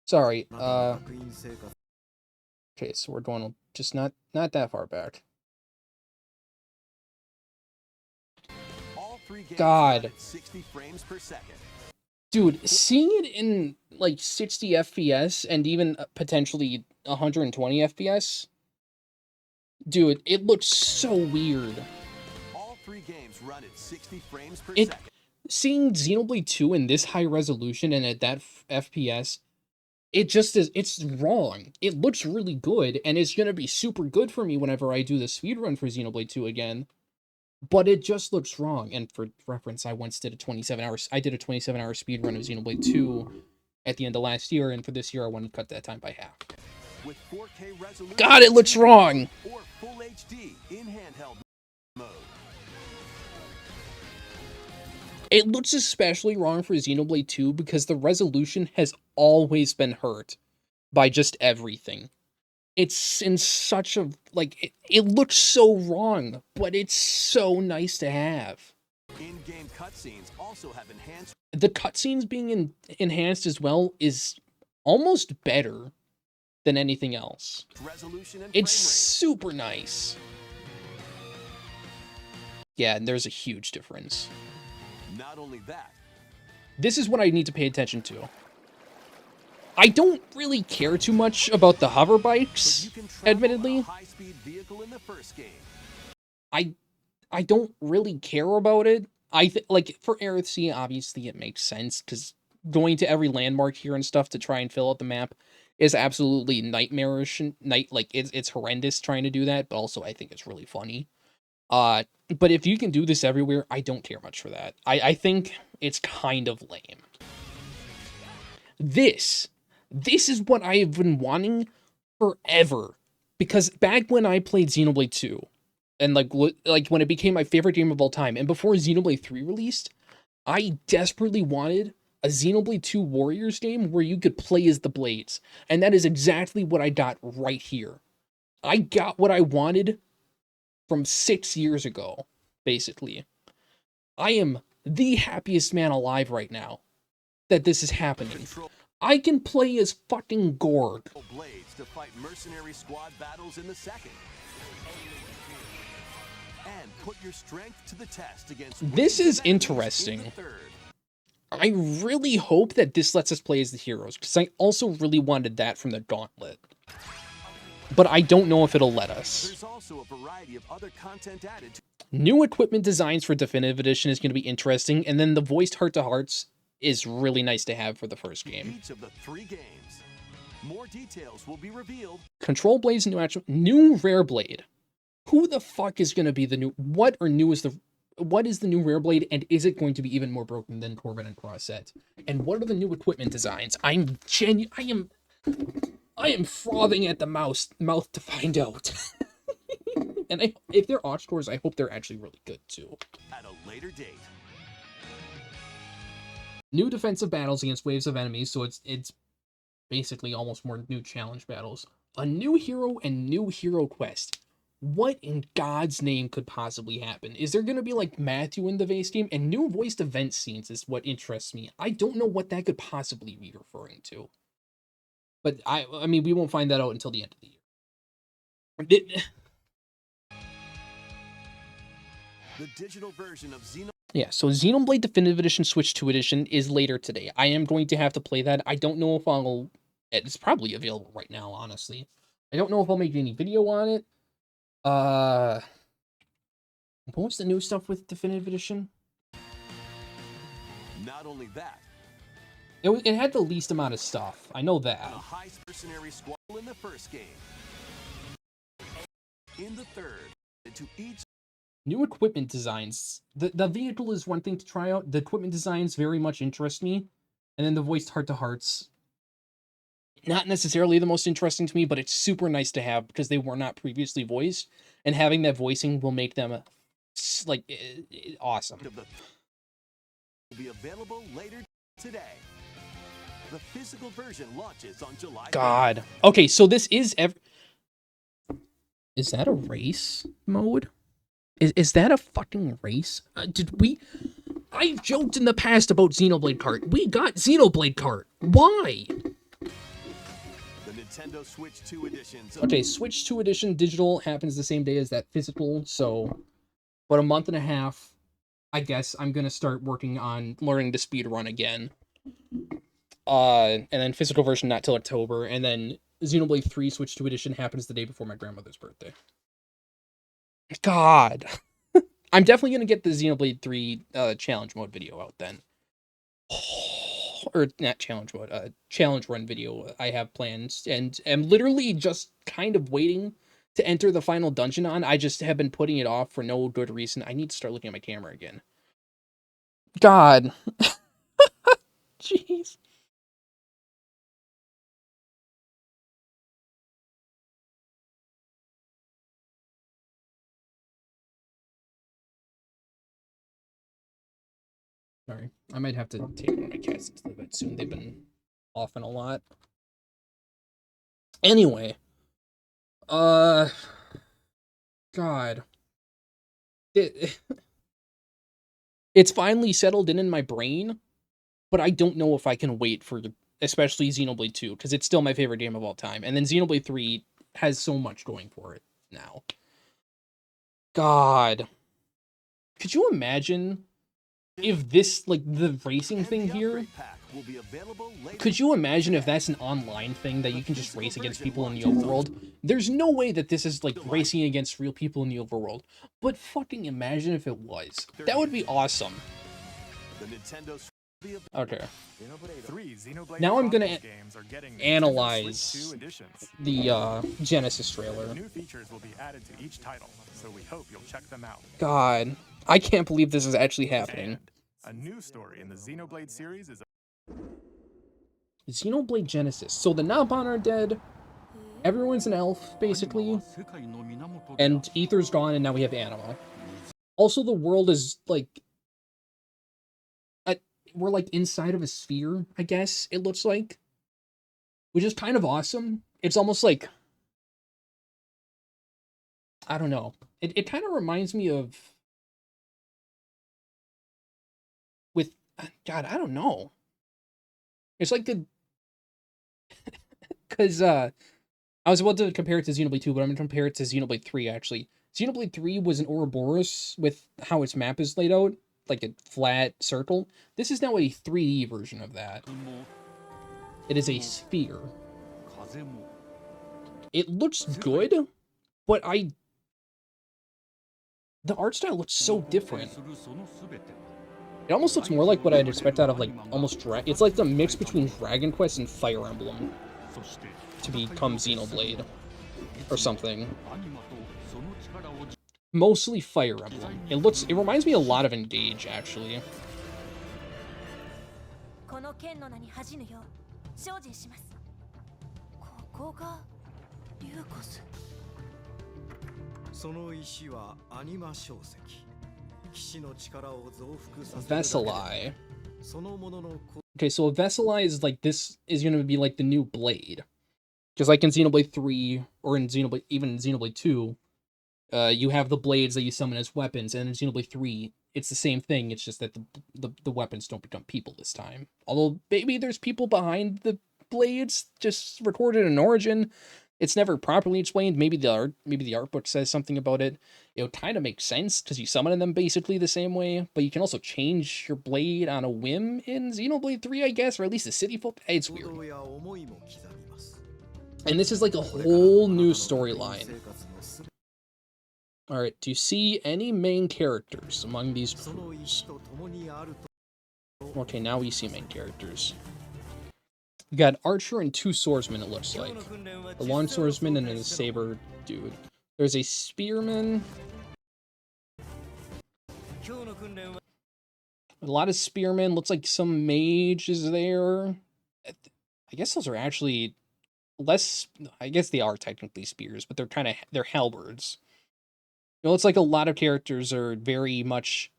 Sorry, okay, so we're going just not that far back. All 3 games God. run at 60 frames per second. Dude, seeing it in, like, 60 FPS and even potentially 120 FPS... Dude, it looks so weird. All 3 games run at 60 frames per It... second. Seeing Xenoblade 2 in this high resolution and at that FPS... It just is, it's wrong. It looks really good, and it's going to be super good for me whenever I do the speedrun for Xenoblade 2 again. But it just looks wrong. And for reference, I once did a 27-hour speedrun of Xenoblade 2 at the end of last year, and for this year I wanted to cut that time by half. With 4K resolution, God, it looks wrong! Or full HD in handheld mode. It looks especially wrong for Xenoblade 2 because the resolution has always been hurt by just everything. It's in such a, like, it looks so wrong, but it's so nice to have. In-game cutscenes also have enhanced... The cutscenes being enhanced as well is almost better than anything else. Resolution and it's super nice. Yeah, and there's a huge difference. Not only that. This is what I need to pay attention to. I don't really care too much about the hover bikes, admittedly. High-speed vehicle in the first game. I don't really care about it. Like, for Aerith C, obviously it makes sense, because going to every landmark here and stuff to try and fill out the map is absolutely nightmarish. It's horrendous trying to do that, but also I think it's really funny. But if you can do this everywhere, I don't care much for that. I think it's kind of lame. This is what I have been wanting forever. Because back when I played Xenoblade 2, and like when it became my favorite game of all time, and before Xenoblade 3 released, I desperately wanted a Xenoblade 2 Warriors game where you could play as the Blades. And that is exactly what I got right here. I got what I wanted from 6 years ago, basically. I am the happiest man alive right now that this is happening. I can play as fucking Gorg. Blades to fight mercenary squad battles in the second. And put your strength to the test against... This is interesting. I really hope that this lets us play as the heroes, because I also really wanted that from the Gauntlet. But I don't know if it'll let us. There's also a variety of other content added to... New equipment designs for Definitive Edition is going to be interesting, and then the voiced heart-to-hearts is really nice to have for the first game. Each of the 3 games. More details will be revealed. Control Blade's new Rare Blade. Who the fuck is going to be the new... What is the new Rare Blade, and is it going to be even more broken than Corbin and Crossset? And what are the new equipment designs? I am frothing at the mouth to find out. And if they're Arch scores, I hope they're actually really good too. At a later date. New defensive battles against waves of enemies, so it's basically almost more new challenge battles. A new hero and new hero quest. What in God's name could possibly happen? Is there going to be like Matthew in the Vase game? And new voiced event scenes is what interests me. I don't know what that could possibly be referring to. But I mean, we won't find that out until the end of the year. The digital version of Xenoblade. Yeah, so Xenoblade Definitive Edition Switch 2 Edition is later today. I am going to have to play that. I don't know if I'll... It's probably available right now, honestly. I don't know if I'll make any video on it. What was the new stuff with Definitive Edition? Not only that. It had the least amount of stuff. I know that. A high mercenary squad in the first game. In the third, to each... New equipment designs. The vehicle is one thing to try out. The equipment designs very much interest me. And then the voiced heart-to-hearts not necessarily the most interesting to me, but it's super nice to have because they were not previously voiced, and having that voicing will make them like awesome. Will be available later today. The physical version launches on July 30th. God. Okay, so this is Is that a race mode? Is that a fucking race? I've joked in the past about Xenoblade Kart. We got Xenoblade Kart. Why? The Nintendo Switch 2 editions. Okay, Switch 2 edition digital happens the same day as that physical, so about a month and a half, I guess I'm gonna start working on learning to speed run again. And then physical version not till October, and then Xenoblade 3 Switch 2 edition happens the day before my grandmother's birthday. God. I'm definitely gonna get the Xenoblade 3 challenge mode video out then. Or not challenge mode, challenge run video I have plans, and am literally just kind of waiting to enter the final dungeon on. I just have been putting it off for no good reason. I need to start looking at my camera again. God. Jeez. Sorry. I might have to take one of my cats to the vet soon. They've been coughing a lot. Anyway. God. It's finally settled in my brain, but I don't know if I can wait for, especially Xenoblade 2, because it's still my favorite game of all time. And then Xenoblade 3 has so much going for it now. God. Could you imagine if this, like, the racing thing here, could you imagine if that's an online thing that you can just race against people in the overworld? There's no way that this is, like, racing against real people in the overworld, but fucking imagine if it was. That would be awesome. Okay. Now I'm gonna analyze the Genesis trailer. New features will be added to each title, so we hope you'll check them out. God, I can't believe this is actually happening. A new story in the Xenoblade series is Xenoblade Genesis. So the Nabon are dead. Everyone's an elf, basically. And Aether's gone, and now we have Anima. Also, the world is, like... we're, like, inside of a sphere, I guess, it looks like. Which is kind of awesome. It's almost like... I don't know. It kind of reminds me of... with... God, I don't know. It's like the... Because, I was about to compare it to Xenoblade 2, but I'm going to compare it to Xenoblade 3, actually. Xenoblade 3 was an Ouroboros with how its map is laid out, like a flat circle. This is now a 3D version of that. It is a sphere. It looks good, but the art style looks so different. It almost looks more like what I'd expect out of, like, almost it's like the mix between Dragon Quest and Fire Emblem to become Xenoblade or something. Mostly Fire Emblem. It reminds me a lot of Engage, actually. Veseli. Okay, so a Veseli is like, this is going to be like the new Blade. Because like in Xenoblade 3, or in Xenoblade, even in Xenoblade 2, you have the blades that you summon as weapons, and in Xenoblade 3, it's the same thing, it's just that the weapons don't become people this time. Although, maybe there's people behind the blades, just recorded in Origin. It's never properly explained. Maybe the art book says something about it. It would kind of make sense, because you summon them basically the same way, but you can also change your blade on a whim in Xenoblade 3, I guess, or at least the city folk. It's weird. And this is like a whole new storyline. Alright, do you see any main characters among these crews? Okay, now we see main characters. We got Archer and 2 swordsmen, it looks like. A long swordsman and a saber dude. There's a spearman. A lot of spearmen. Looks like some mage is there. I guess those are actually less. I guess they are technically spears, but they're halberds. You know, it's like a lot of characters are very much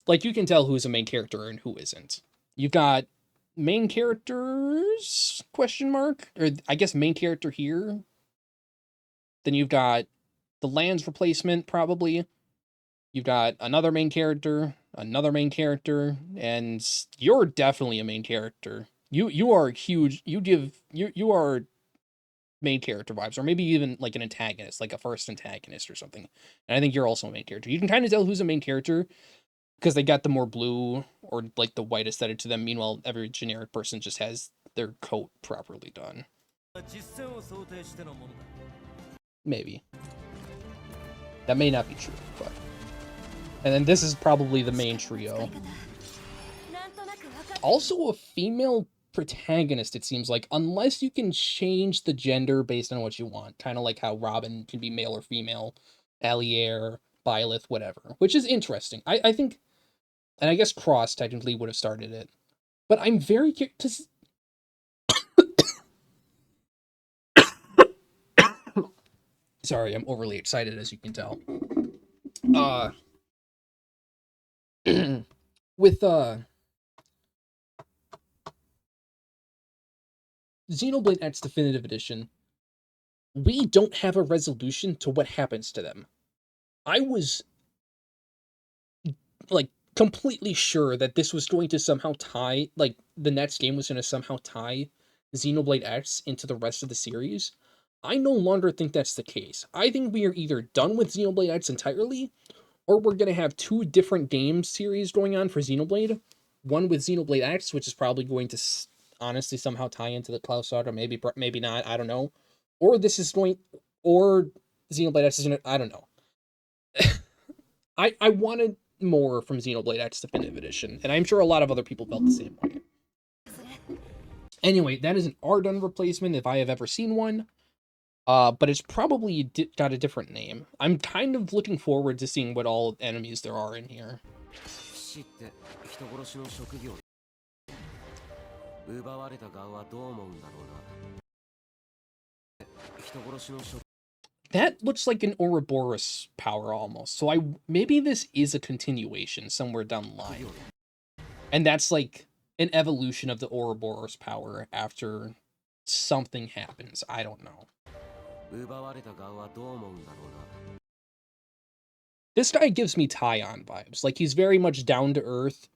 like you can tell who's a main character and who isn't. You've got main characters question mark, or I guess main character here. Then you've got the Lands replacement probably. You've got another main character, and you're definitely a main character. You are huge. You are main character vibes, or maybe even like an antagonist, like a first antagonist or something. And I think you're also a main character. You can kind of tell who's a main character because they got the more blue or like the white aesthetic to them. Meanwhile, every generic person just has their coat properly done. Maybe. That may not be true, but... And then this is probably the main trio. Also a female protagonist, it seems like, unless you can change the gender based on what you want. Kind of like how Robin can be male or female, Allier, Byleth, whatever. Which is interesting. I think... And I guess Cross technically would have started it. But I'm very curious... Sorry, I'm overly excited, as you can tell. With Xenoblade X Definitive Edition, we don't have a resolution to what happens to them. I was like completely sure that this was going to somehow tie, like the next game was going to somehow tie Xenoblade X into the rest of the series. I no longer think that's the case. I think we are either done with Xenoblade X entirely, or we're going to have two different game series going on for Xenoblade. One with Xenoblade X, which is probably going to honestly somehow tie into the Cloud Saga, maybe not, I don't know. Or this is going, or Xenoblade X is going to, I don't know. I wanted more from Xenoblade X Definitive Edition, and I'm sure a lot of other people felt the same way. Anyway, that is an Ardun replacement if I have ever seen one. But it's probably got a different name. I'm kind of looking forward to seeing what all enemies there are in here. That looks like an Ouroboros power almost. So maybe this is a continuation somewhere down the line. And that's like an evolution of the Ouroboros power after something happens. I don't know. This guy gives me Taion vibes. Like, he's very much down to earth,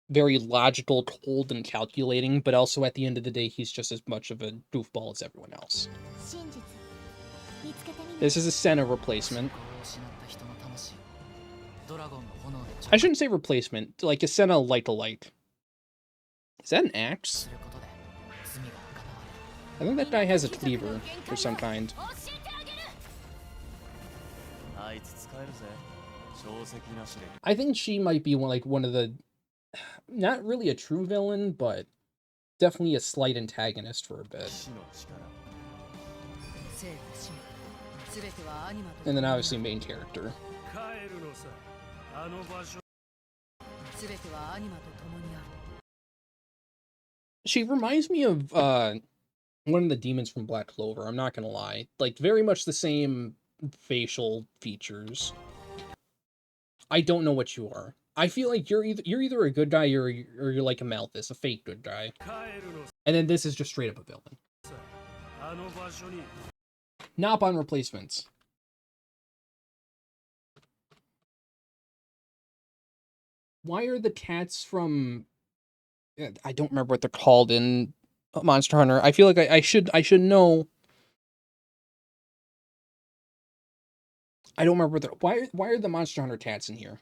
very logical, cold, and calculating, but also at the end of the day, he's just as much of a goofball as everyone else. This is a Senna replacement. I shouldn't say replacement, like a Senna like-alike. Is that an axe? I think that guy has a cleaver of some kind. I think she might be one of the, not really a true villain, but definitely a slight antagonist for a bit. And then obviously main character. She reminds me of one of the demons from Black Clover, I'm not gonna lie. Like, very much the same facial features. I don't know what you are. I feel like you're either a good guy or you're like a Malthus, a fake good guy. And then this is just straight up a villain. Nopon replacements. Why are the cats from... I don't remember what they're called in Monster Hunter. I feel like I should know. I don't remember why are the Monster Hunter cats in here?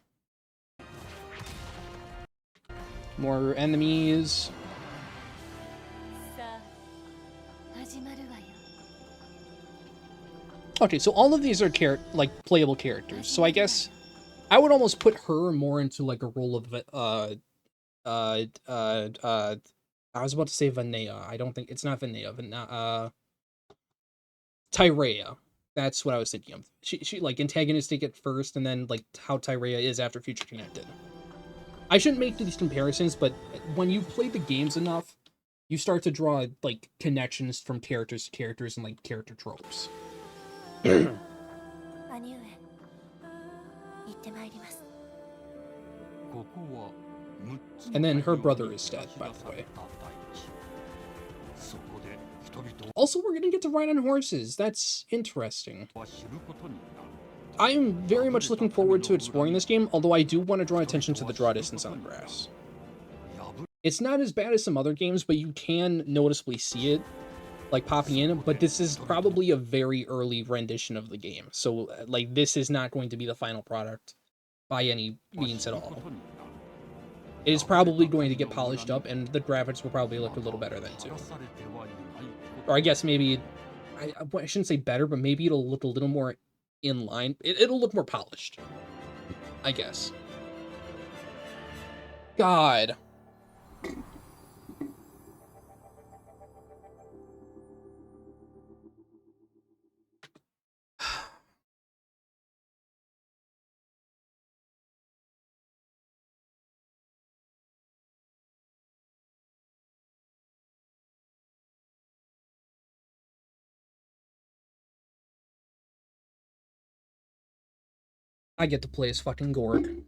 More enemies. Okay, so all of these are playable characters. So I guess I would almost put her more into like a role of I was about to say Vanea. I don't think it's not Vanea. Tyrea. That's what I was thinking of. She like antagonistic at first, and then like how Tyrea is after Future Connected. I shouldn't make these comparisons, but when you play the games enough, you start to draw like connections from characters to characters and like character tropes. And then her brother is dead, by the way. Also, we're gonna get to ride on horses. That's interesting. I am very much looking forward to exploring this game, although I do want to draw attention to the draw distance on the grass. It's not as bad as some other games, but you can noticeably see it, like, popping in, but this is probably a very early rendition of the game. So, like, this is not going to be the final product by any means at all. It is probably going to get polished up, and the graphics will probably look a little better then, too. Or I guess maybe, I shouldn't say better, but maybe it'll look a little more in line. It'll look more polished, I guess. God. I get to play as fucking Gorg.